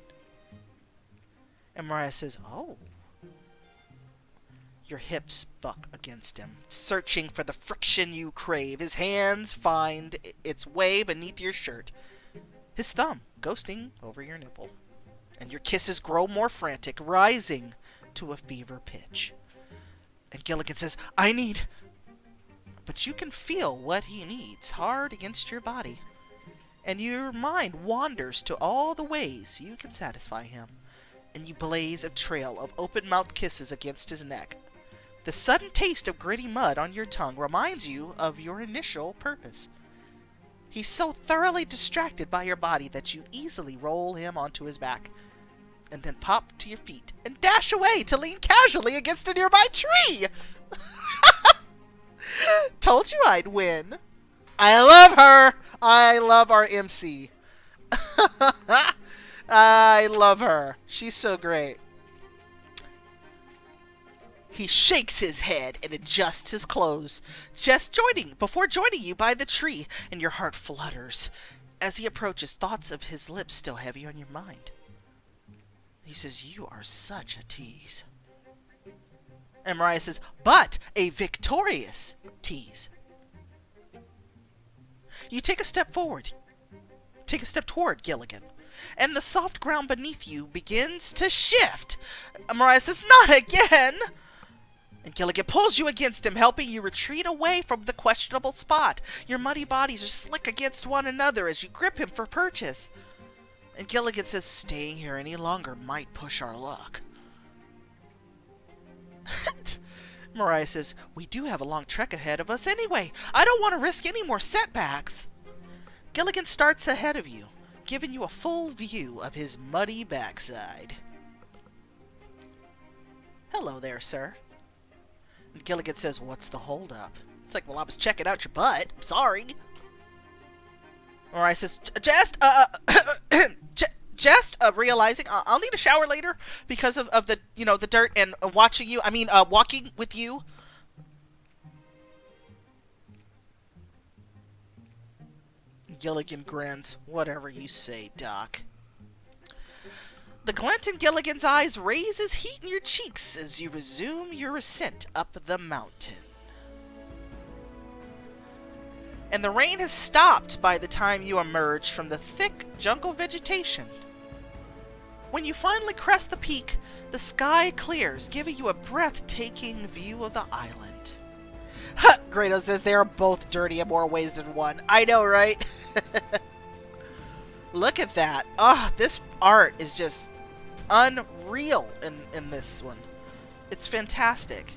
And Mariah says, oh. Your hips buck against him, searching for the friction you crave. His hands find its way beneath your shirt, his thumb ghosting over your nipple. And your kisses grow more frantic, rising to a fever pitch. And Gilligan says, I need... But you can feel what he needs hard against your body. And your mind wanders to all the ways you can satisfy him. And you blaze a trail of open-mouthed kisses against his neck. The sudden taste of gritty mud on your tongue reminds you of your initial purpose. He's so thoroughly distracted by your body that you easily roll him onto his back, and then pop to your feet and dash away to lean casually against a nearby tree. Told you I'd win. I love her. I love our MC. I love her. She's so great. He shakes his head and adjusts his clothes, before joining you by the tree, and your heart flutters. As he approaches, thoughts of his lips still heavy on your mind. He says, you are such a tease. And Mariah says, but a victorious tease. You take a step toward Gilligan, and the soft ground beneath you begins to shift. Mariah says, not again! And Gilligan pulls you against him, helping you retreat away from the questionable spot. Your muddy bodies are slick against one another as you grip him for purchase. And Gilligan says, staying here any longer might push our luck. Mariah says, we do have a long trek ahead of us anyway. I don't want to risk any more setbacks. Gilligan starts ahead of you, giving you a full view of his muddy backside. Hello there, sir. And Gilligan says, what's the holdup? It's like, well, I was checking out your butt. I'm sorry. Mariah says, just realizing I'll need a shower later because of the, the dirt and walking with you. Gilligan grins. Whatever you say, Doc. The glint in Gilligan's eyes raises heat in your cheeks as you resume your ascent up the mountain. And the rain has stopped by the time you emerge from the thick jungle vegetation. When you finally crest the peak, the sky clears, giving you a breathtaking view of the island. Ha! Grado says they are both dirty in more ways than one. I know, right? Look at that. Ah, this art is just unreal in this one. It's fantastic.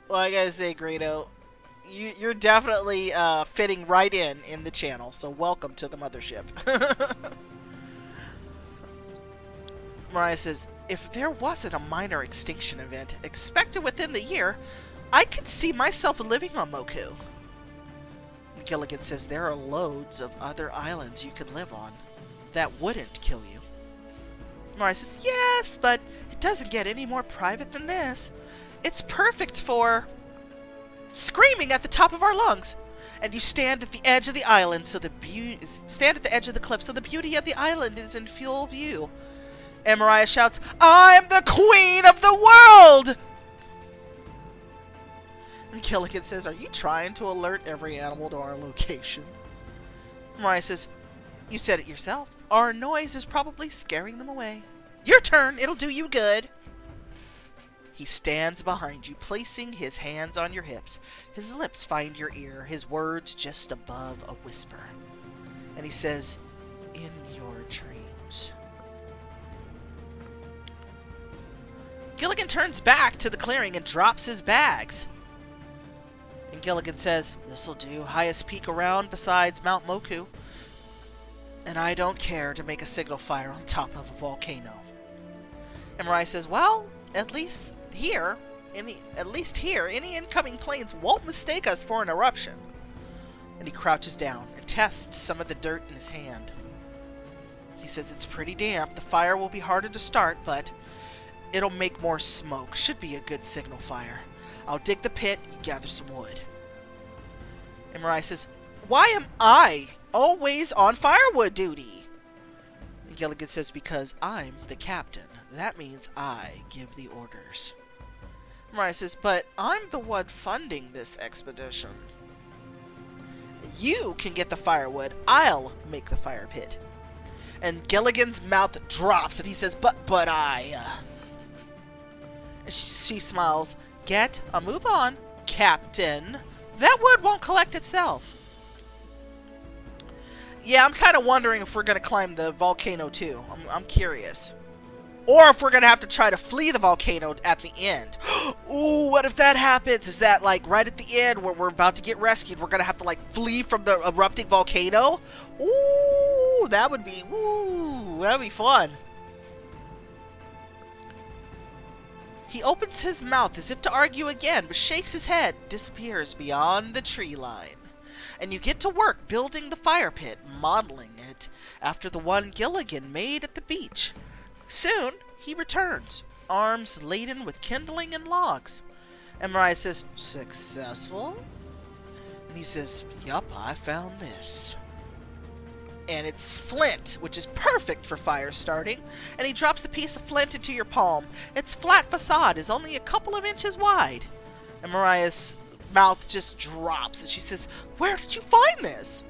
Well, I gotta say, Grado, you're definitely fitting right in the channel, so welcome to the mothership. Mariah says, if there wasn't a minor extinction event expected within the year, I could see myself living on Moku. Gilligan says there are loads of other islands you could live on that wouldn't kill you. Mariah says, yes, but it doesn't get any more private than this. It's perfect for screaming at the top of our lungs. And you stand at the edge of the island, so stand at the edge of the cliff, so the beauty of the island is in full view. And Mariah shouts, I'm the queen of the world! And Gilligan says, are you trying to alert every animal to our location? Mariah says, you said it yourself. Our noise is probably scaring them away. Your turn, it'll do you good. He stands behind you, placing his hands on your hips. His lips find your ear, his words just above a whisper. And he says, in your dreams. Gilligan turns back to the clearing and drops his bags. And Gilligan says, this'll do, highest peak around besides Mount Moku. And I don't care to make a signal fire on top of a volcano. And Mariah says, well, at least here, any incoming planes won't mistake us for an eruption. And he crouches down and tests some of the dirt in his hand. He says it's pretty damp. The fire will be harder to start, but it'll make more smoke. Should be a good signal fire. I'll dig the pit, you gather some wood. And Mariah says, why am I always on firewood duty? And Gilligan says, because I'm the captain. That means I give the orders. Mariah says, but I'm the one funding this expedition. You can get the firewood. I'll make the fire pit. And Gilligan's mouth drops and he says, but I... And she smiles. Get a move on, Captain. That wood won't collect itself. Yeah, I'm kind of wondering if we're going to climb the volcano too. I'm curious. Or if we're going to have to try to flee the volcano at the end. Ooh, what if that happens? Is that like right at the end where we're about to get rescued, we're going to have to like flee from the erupting volcano? Ooh, that would be fun. He opens his mouth as if to argue again, but shakes his head, disappears beyond the tree line. And you get to work building the fire pit, modeling it after the one Gilligan made at the beach. Soon, he returns, arms laden with kindling and logs. And Mariah says, successful? And he says, yup, I found this. And it's flint, which is perfect for fire starting. And he drops the piece of flint into your palm. Its flat facade is only a couple of inches wide. And Mariah's mouth just drops and she says, where did you find this?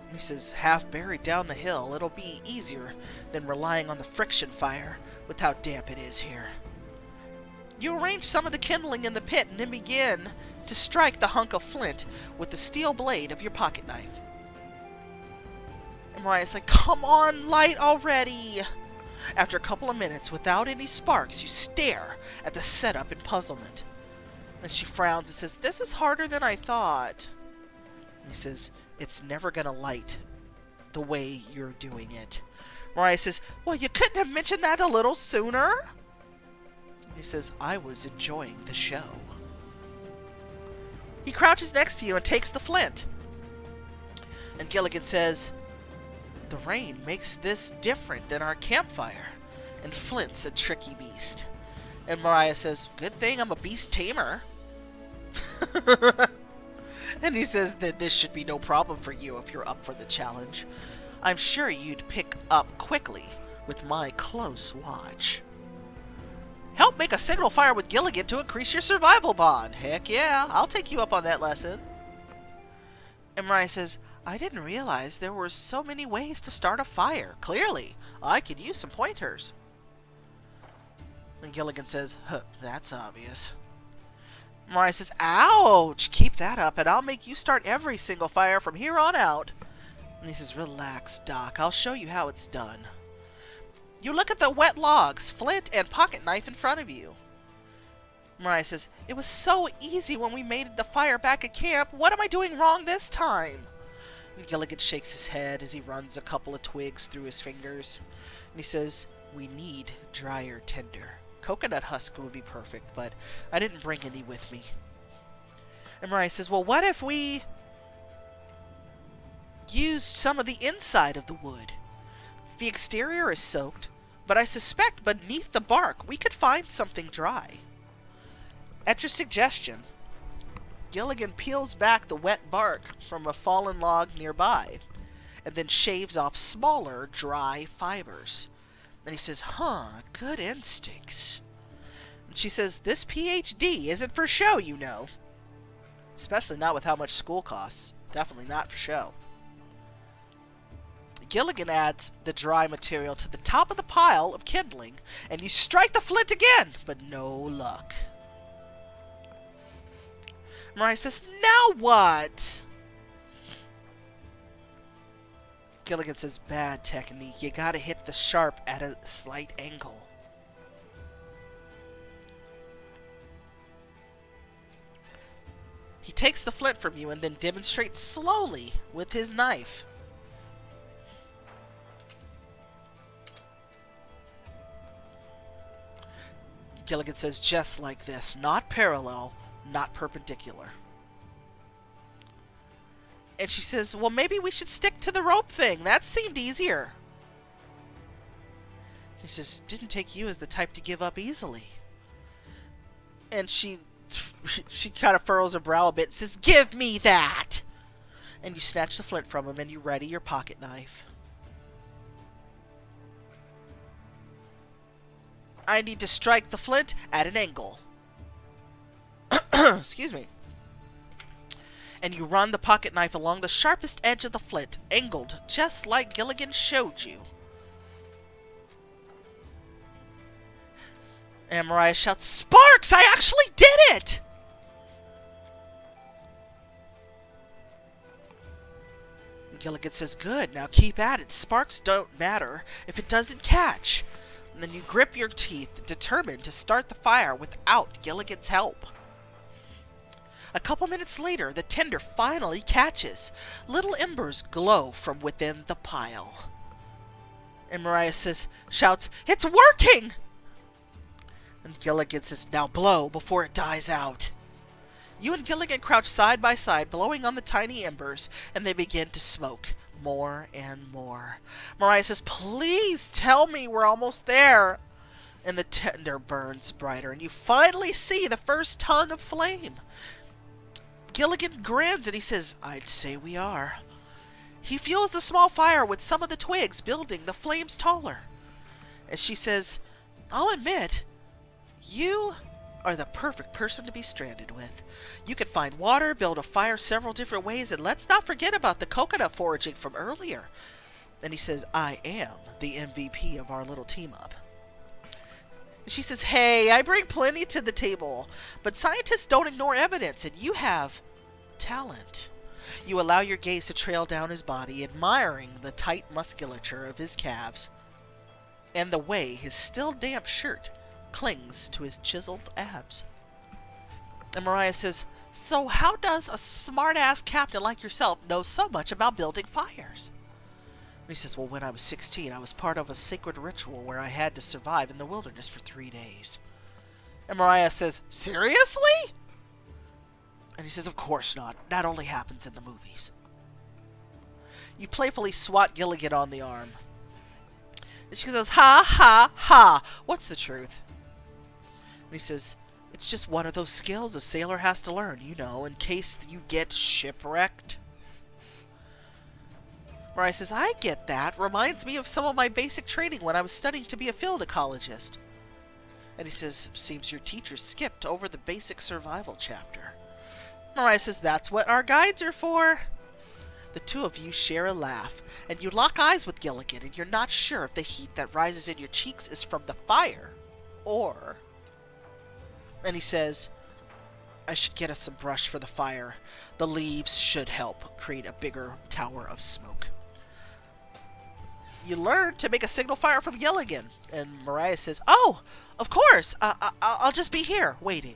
And he says, half buried down the hill. It'll be easier than relying on the friction fire with how damp it is here. You arrange some of the kindling in the pit and then begin to strike the hunk of flint with the steel blade of your pocket knife. And Mariah's like, come on, light already! After a couple of minutes, without any sparks, you stare at the setup in puzzlement. And she frowns and says, this is harder than I thought. And he says, it's never gonna light the way you're doing it. Mariah says, well, you couldn't have mentioned that a little sooner? And he says, I was enjoying the show. He crouches next to you and takes the flint. And Gilligan says, the rain makes this different than our campfire. And Flint's a tricky beast. And Mariah says, good thing I'm a beast tamer. And he says that this should be no problem for you if you're up for the challenge. I'm sure you'd pick up quickly with my close watch. Help make a signal fire with Gilligan to increase your survival bond. Heck yeah, I'll take you up on that lesson. And Mariah says, I didn't realize there were so many ways to start a fire. Clearly, I could use some pointers. And Gilligan says, huh, that's obvious. Mariah says, ouch! Keep that up and I'll make you start every single fire from here on out. And he says, relax, Doc. I'll show you how it's done. You look at the wet logs, flint, and pocket knife in front of you. Mariah says, it was so easy when we made the fire back at camp. What am I doing wrong this time? And Gilligan shakes his head as he runs a couple of twigs through his fingers. And he says, we need drier tinder. Coconut husk would be perfect, but I didn't bring any with me. And Mariah says, well, what if we used some of the inside of the wood? The exterior is soaked, but I suspect beneath the bark we could find something dry. At your suggestion, Gilligan peels back the wet bark from a fallen log nearby, and then shaves off smaller, dry fibers. And he says, huh, good instincts. And she says, this PhD isn't for show, you know. Especially not with how much school costs. Definitely not for show. Gilligan adds the dry material to the top of the pile of kindling, and you strike the flint again, but no luck. Mariah says, now what? Gilligan says, bad technique. You gotta hit the sharp at a slight angle. He takes the flint from you and then demonstrates slowly with his knife. Gilligan says, just like this. Not parallel, not perpendicular. And she says, well, maybe we should stick to the rope thing. That seemed easier. He says, didn't take you as the type to give up easily. And she kind of furrows her brow a bit and says, give me that! And you snatch the flint from him and you ready your pocket knife. I need to strike the flint at an angle. Excuse me. And you run the pocket knife along the sharpest edge of the flint, angled just like Gilligan showed you. And Mariah shouts, Sparks! I actually did it! And Gilligan says, good, now keep at it. Sparks don't matter if it doesn't catch. And then you grip your teeth, determined to start the fire without Gilligan's help. A couple minutes later, the tinder finally catches. Little embers glow from within the pile. And Mariah shouts, it's working! And Gilligan says, now blow before it dies out. You and Gilligan crouch side by side, blowing on the tiny embers, and they begin to smoke. More and more. Mariah says, please tell me we're almost there. And the tinder burns brighter, and you finally see the first tongue of flame. Gilligan grins and he says, I'd say we are. He fuels the small fire with some of the twigs, building the flames taller. And she says, I'll admit, you are the perfect person to be stranded with. You can find water, build a fire several different ways, and let's not forget about the coconut foraging from earlier. And he says, I am the MVP of our little team up. And she says, hey, I bring plenty to the table, but scientists don't ignore evidence, and you have talent. You allow your gaze to trail down his body, admiring the tight musculature of his calves, and the way his still damp shirt clings to his chiseled abs. And Mariah says, so how does a smart-ass captain like yourself know so much about building fires? And he says, well, when I was 16, I was part of a sacred ritual where I had to survive in the wilderness for 3 days. And Mariah says, seriously? And he says, of course not. That only happens in the movies. You playfully swat Gilligan on the arm. And she says, ha, ha, ha. What's the truth? And he says, it's just one of those skills a sailor has to learn, you know, in case you get shipwrecked. Mariah says, I get that. Reminds me of some of my basic training when I was studying to be a field ecologist. And he says, seems your teacher skipped over the basic survival chapter. Mariah says, that's what our guides are for. The two of you share a laugh, and you lock eyes with Gilligan, and you're not sure if the heat that rises in your cheeks is from the fire, or... And he says, I should get us some brush for the fire. The leaves should help create a bigger tower of smoke. You learn to make a signal fire from Gilligan, and Mariah says, oh, of course, I'll just be here, waiting.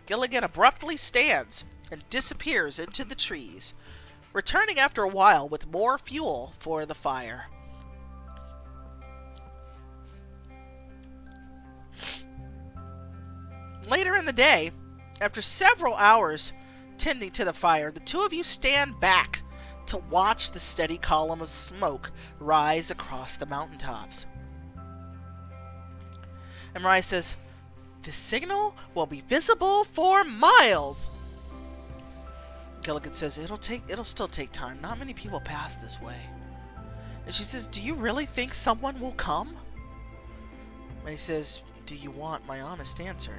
Gilligan abruptly stands and disappears into the trees, returning after a while with more fuel for the fire. Later in the day, after several hours tending to the fire, the two of you stand back to watch the steady column of smoke rise across the mountaintops. And Mariah says, this signal will be visible for miles. Gilligan says, it'll still take time. Not many people pass this way. And she says, do you really think someone will come? And he says, do you want my honest answer?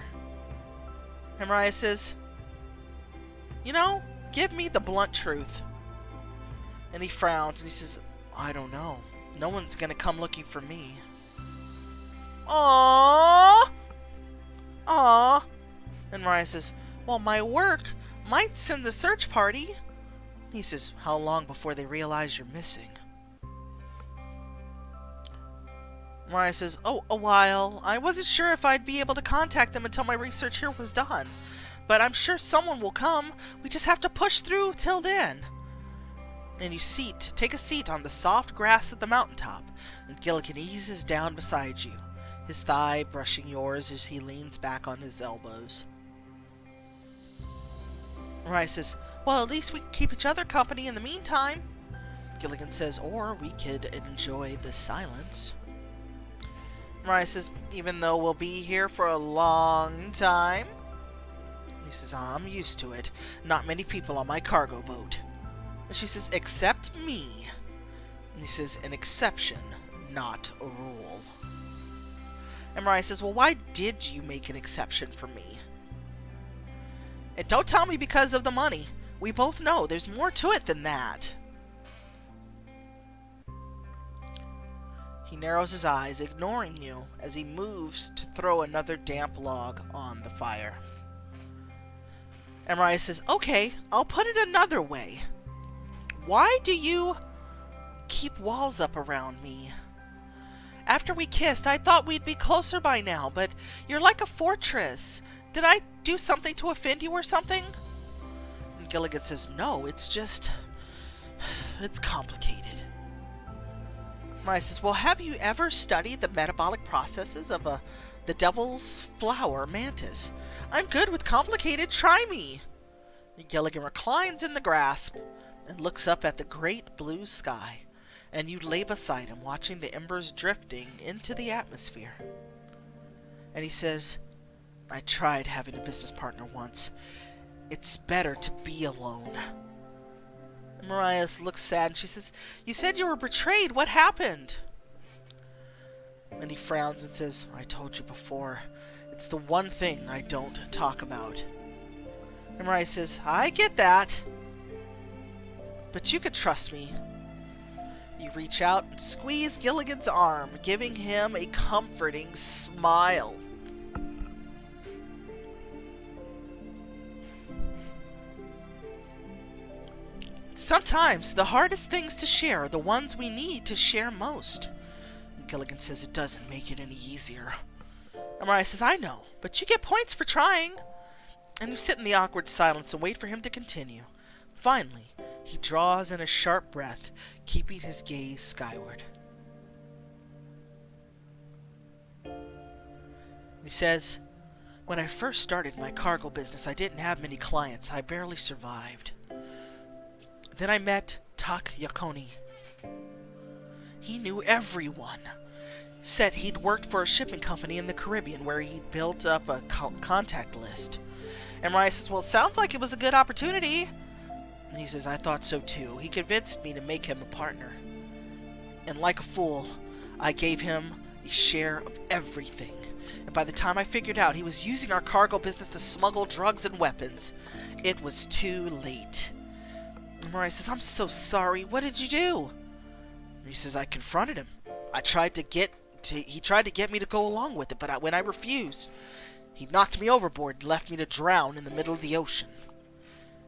And Mariah says, you know, give me the blunt truth. And he frowns and he says, I don't know. No one's gonna come looking for me. Aww. Aww. And Mariah says, well, my work might send the search party. He says, how long before they realize you're missing? Mariah says, oh, a while. I wasn't sure if I'd be able to contact them until my research here was done. But I'm sure someone will come. We just have to push through till then. And you take a seat on the soft grass at the mountaintop, and Gilligan eases down beside you, his thigh brushing yours as he leans back on his elbows. Mariah says, well, at least we can keep each other company in the meantime. Gilligan says, or we could enjoy the silence. Mariah says, even though we'll be here for a long time? He says, I'm used to it. Not many people on my cargo boat. And she says, except me. And he says, an exception, not a rule. And Mariah says, well, why did you make an exception for me? And don't tell me because of the money. We both know there's more to it than that. He narrows his eyes, ignoring you, as he moves to throw another damp log on the fire. And Mariah says, okay, I'll put it another way. Why do you keep walls up around me? After we kissed, I thought we'd be closer by now, but you're like a fortress. Did I do something to offend you or something? And Gilligan says, no, it's complicated. Mariah says, well, have you ever studied the metabolic processes of the devil's flower mantis? I'm good with complicated, try me. And Gilligan reclines in the grass and looks up at the great blue sky, and you lay beside him, watching the embers drifting into the atmosphere. And he says, I tried having a business partner once. It's better to be alone. And Mariah looks sad and she says, you said you were betrayed. What happened? And he frowns and says, I told you before. It's the one thing I don't talk about. And Mariah says, I get that. But you could trust me. You reach out and squeeze Gilligan's arm, giving him a comforting smile. Sometimes the hardest things to share are the ones we need to share most. And Gilligan says it doesn't make it any easier. And Mariah says, I know, but you get points for trying. And you sit in the awkward silence and wait for him to continue. Finally, he draws in a sharp breath, keeping his gaze skyward. He says, when I first started my cargo business, I didn't have many clients. I barely survived. Then I met Tak Yakoni. He knew everyone. Said he'd worked for a shipping company in the Caribbean where he'd built up a contact list. And Mariah says, well, it sounds like it was a good opportunity. And he says, I thought so too. He convinced me to make him a partner. And like a fool, I gave him a share of everything. And by the time I figured out he was using our cargo business to smuggle drugs and weapons, it was too late. And Mariah says, I'm so sorry. What did you do? And he says, I confronted him. He tried to get me to go along with it, but when I refused, he knocked me overboard and left me to drown in the middle of the ocean.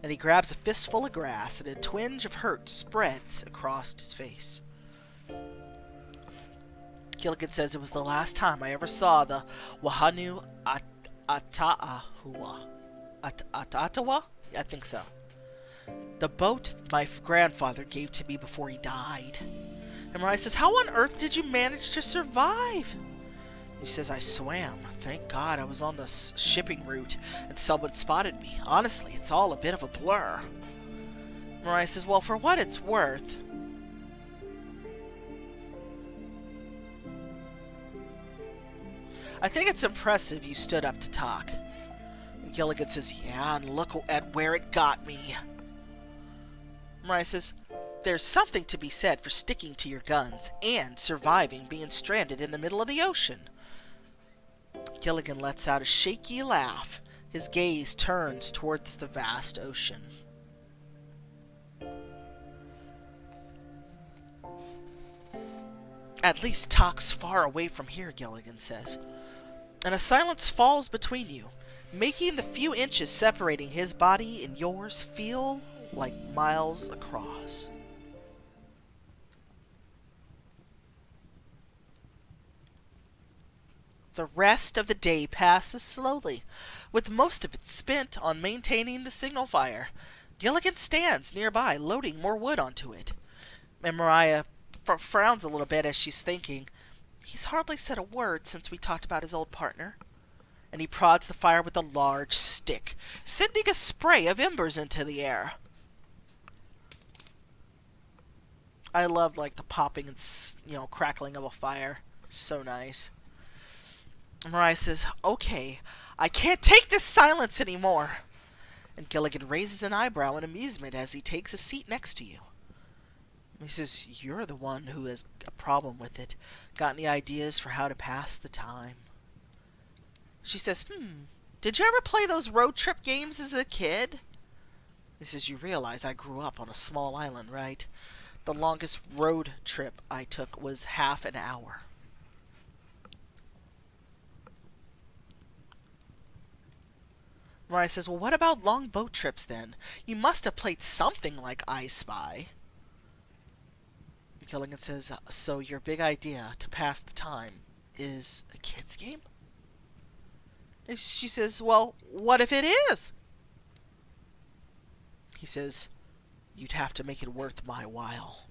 And he grabs a fistful of grass, and a twinge of hurt spreads across his face. Gilligan says it was the last time I ever saw the Wahanu Ata'ahua. Atatawa? I think so. The boat my grandfather gave to me before he died. And Mariah says, how on earth did you manage to survive? He says, I swam. Thank God I was on the shipping route and someone spotted me. Honestly, it's all a bit of a blur. Mariah says, well, for what it's worth, I think it's impressive you stood up to talk. And Gilligan says, yeah, and look at where it got me. Mariah says, there's something to be said for sticking to your guns and surviving being stranded in the middle of the ocean. Gilligan lets out a shaky laugh. His gaze turns towards the vast ocean. At least Talk's far away from here, Gilligan says. And a silence falls between you, making the few inches separating his body and yours feel like miles across. The rest of the day passes slowly, with most of it spent on maintaining the signal fire. Gilligan stands nearby, loading more wood onto it. And Mariah frowns a little bit as she's thinking, he's hardly said a word since we talked about his old partner. And he prods the fire with a large stick, sending a spray of embers into the air. I love, like, the popping and, crackling of a fire. So nice. Mariah says, okay, I can't take this silence anymore. And Gilligan raises an eyebrow in amusement as he takes a seat next to you. He says, you're the one who has a problem with it. Got any ideas for how to pass the time? She says, did you ever play those road trip games as a kid? He says, you realize I grew up on a small island, right? The longest road trip I took was half an hour. Mariah says, well, what about long boat trips then? You must have played something like I Spy. Gilligan says, so your big idea to pass the time is a kid's game? And she says, well, what if it is? He says, you'd have to make it worth my while.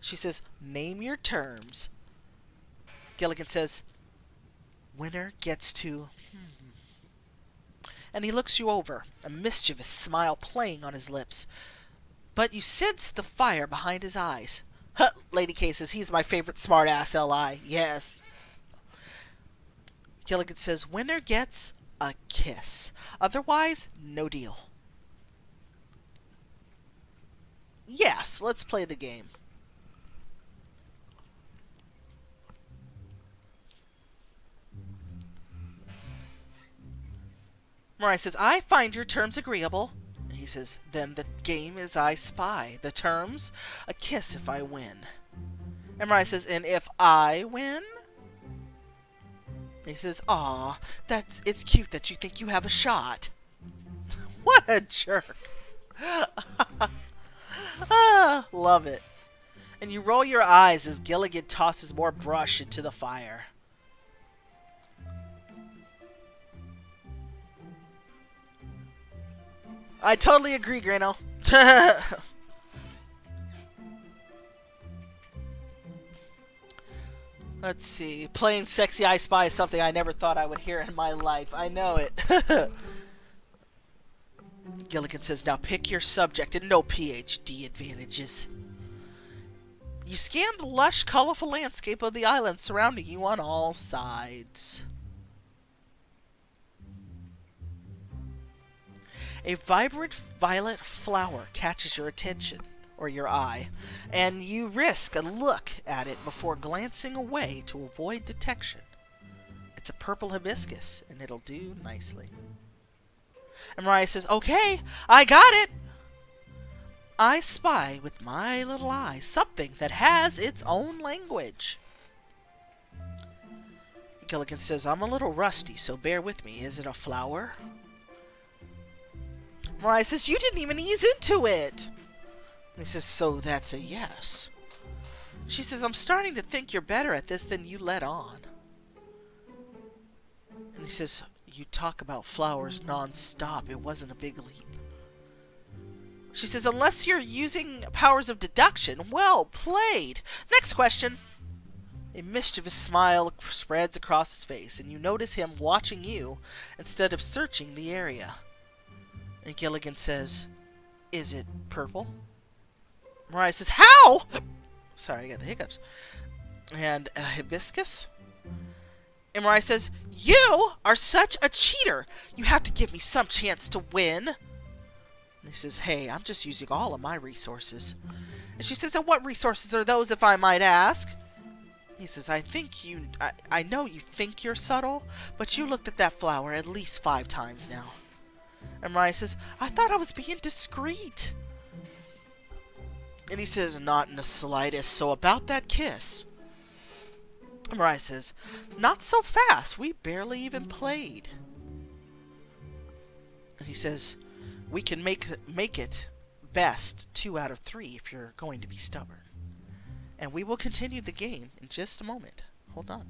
She says, name your terms. Gilligan says, winner gets to... And he looks you over, a mischievous smile playing on his lips. But you sense the fire behind his eyes. Huh, Lady K says, he's my favorite smartass, L.I. Yes. Gilligan says, winner gets a kiss. Otherwise, no deal. Yes, let's play the game. Mariah says, I find your terms agreeable. And he says, then the game is I Spy. The terms, a kiss if I win. And Mariah says, and if I win? He says, aw, it's cute that you think you have a shot. What a jerk. Love it. And you roll your eyes as Gilligan tosses more brush into the fire. I totally agree, Grano. Let's see. Playing Sexy I Spy is something I never thought I would hear in my life. I know it. Gilligan says, now pick your subject and no PhD advantages. You scan the lush, colorful landscape of the island surrounding you on all sides. A vibrant violet flower catches your attention, or your eye, and you risk a look at it before glancing away to avoid detection. It's a purple hibiscus, and it'll do nicely. And Mariah says, okay, I got it. I spy with my little eye something that has its own language. Gilligan says, I'm a little rusty, so bear with me. Is it a flower? Mariah says, you didn't even ease into it. And he says, so that's a yes. She says, I'm starting to think you're better at this than you let on. And he says, you talk about flowers non-stop. It wasn't a big leap. She says, unless you're using powers of deduction. Well played. Next question. A mischievous smile spreads across his face, and you notice him watching you instead of searching the area. And Gilligan says, is it purple? Mariah says, how? Sorry, I got the hiccups. And hibiscus? And Mariah says, you are such a cheater. You have to give me some chance to win. And he says, hey, I'm just using all of my resources. And she says, and what resources are those, if I might ask? He says, I know you think you're subtle, but you looked at that flower at least 5 times now. And Mariah says, I thought I was being discreet. And he says, not in the slightest, so about that kiss. And Mariah says, not so fast, we barely even played. And he says, we can make it best 2 out of 3 if you're going to be stubborn. And we will continue the game in just a moment. Hold on.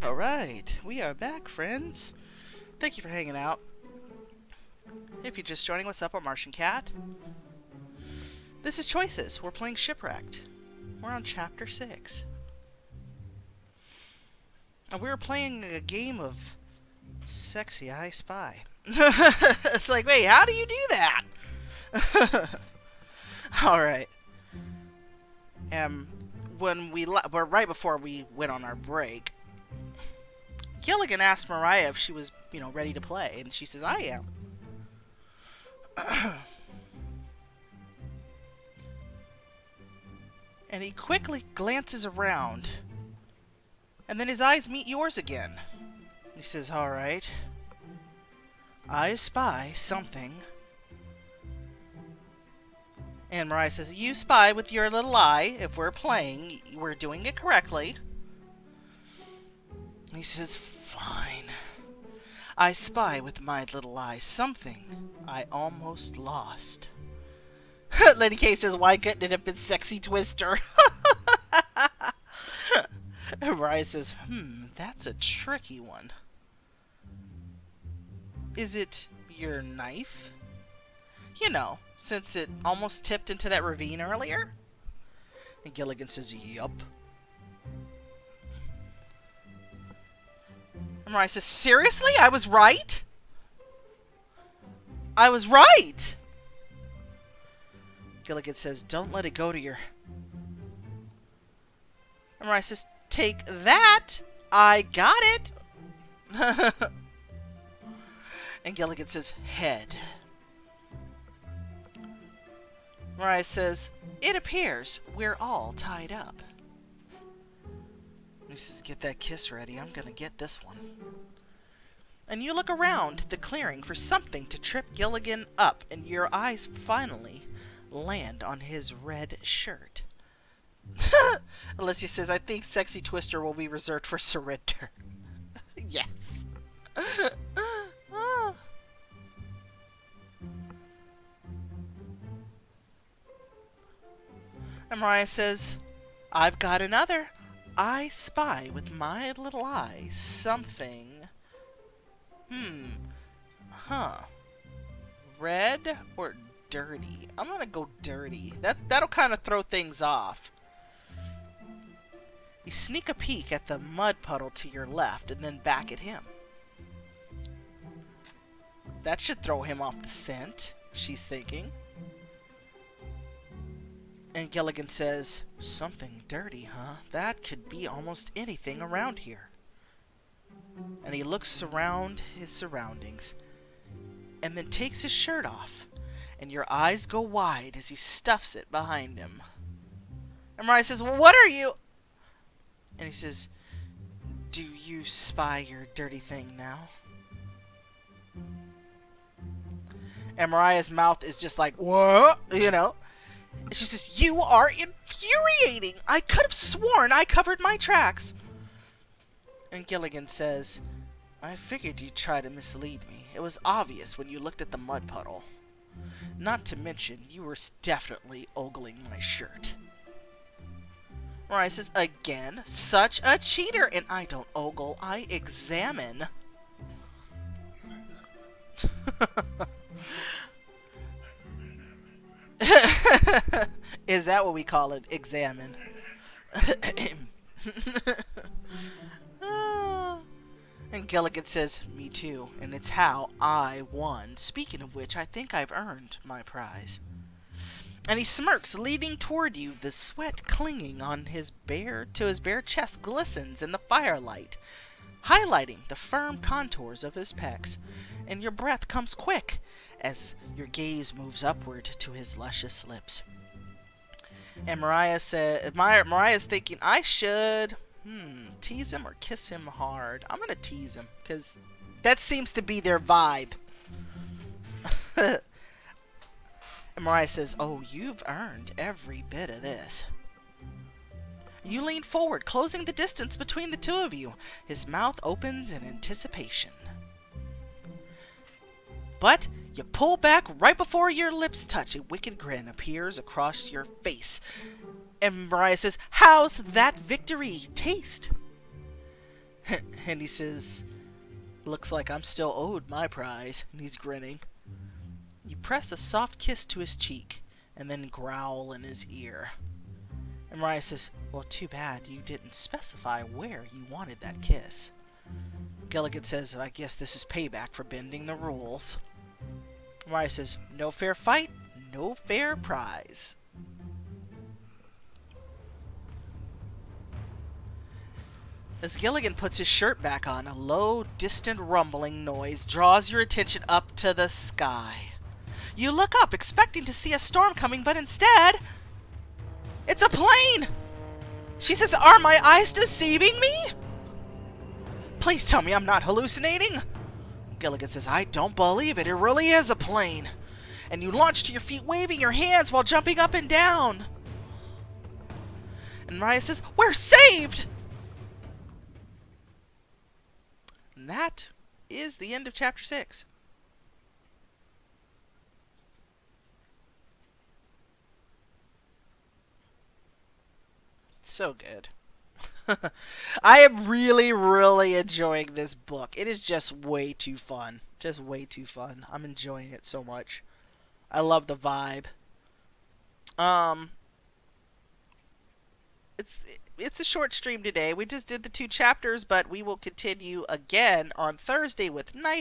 Alright, we are back, friends. Thank you for hanging out. If you're just joining, what's up? I'm MartianKat. This is Choices. We're playing Shipwrecked. We're on Chapter 6. And we're playing a game of Sexy I Spy. It's like, wait, how do you do that? Alright. When right before we went on our break, Gilligan asked Mariah if she was, ready to play, and she says, I am. And he quickly glances around, and then his eyes meet yours again. He says, alright, I spy something. And Mariah says, you spy with your little eye. If we're playing, we're doing it correctly. He says, fine. I spy with my little eye something I almost lost. Lady K says, why couldn't it have been Sexy Twister? And Mariah says, that's a tricky one. Is it your knife? Since it almost tipped into that ravine earlier? And Gilligan says, yup. And Mariah says, seriously? I was right? I was right! Gilligan says, don't let it go to your... And Mariah says, take that! I got it! And Gilligan says, head. Mariah says, it appears we're all tied up. He says, get that kiss ready. I'm gonna get this one. And you look around the clearing for something to trip Gilligan up, and your eyes finally land on his red shirt. Alicia says, I think Sexy Twister will be reserved for surrender. Yes. And Mariah says, I've got another. I spy with my little eye something. Red or dirty? I'm gonna go dirty. That'll kind of throw things off. You sneak a peek at the mud puddle to your left and then back at him. That should throw him off the scent, she's thinking. And Gilligan says, something dirty, huh? That could be almost anything around here. And he looks around his surroundings and then takes his shirt off, and your eyes go wide as he stuffs it behind him. And Mariah says, well, what are you? And he says, do you spy your dirty thing now? And Mariah's mouth is just like, what? She says, you are infuriating. I could have sworn I covered my tracks. And Gilligan says, I figured you'd try to mislead me. It was obvious when you looked at the mud puddle. Not to mention, you were definitely ogling my shirt. Mariah says, again, such a cheater. And I don't ogle, I examine. Is that what we call it? Examine. And Gilligan says, me too, and it's how I won. Speaking of which, I think I've earned my prize. And he smirks, leading toward you. The sweat clinging on his bare chest glistens in the firelight, highlighting the firm contours of his pecs. And your breath comes quick as your gaze moves upward to his luscious lips. And Mariah's thinking, I should tease him or kiss him hard. I'm gonna tease him, because that seems to be their vibe. And Mariah says, oh, you've earned every bit of this. You lean forward, closing the distance between the two of you. His mouth opens in anticipation. But you pull back right before your lips touch. A wicked grin appears across your face. And Mariah says, how's that victory taste? And he says, looks like I'm still owed my prize. And he's grinning. You press a soft kiss to his cheek, and then growl in his ear. And Mariah says, well, too bad you didn't specify where you wanted that kiss. Gilligan says, I guess this is payback for bending the rules. Mariah says, no fair fight, no fair prize. As Gilligan puts his shirt back on, a low, distant rumbling noise draws your attention up to the sky. You look up, expecting to see a storm coming, but instead, it's a plane! She says, are my eyes deceiving me? Please tell me I'm not hallucinating. Gilligan says, I don't believe it. It really is a plane. And you launch to your feet, waving your hands while jumping up and down. And Mariah says, we're saved! And that is the end of chapter 6. So good. I am really, really enjoying this book. It is just way too fun. Just way too fun. I'm enjoying it so much. I love the vibe. It's a short stream today. We just did the 2 chapters, but we will continue again on Thursday with Night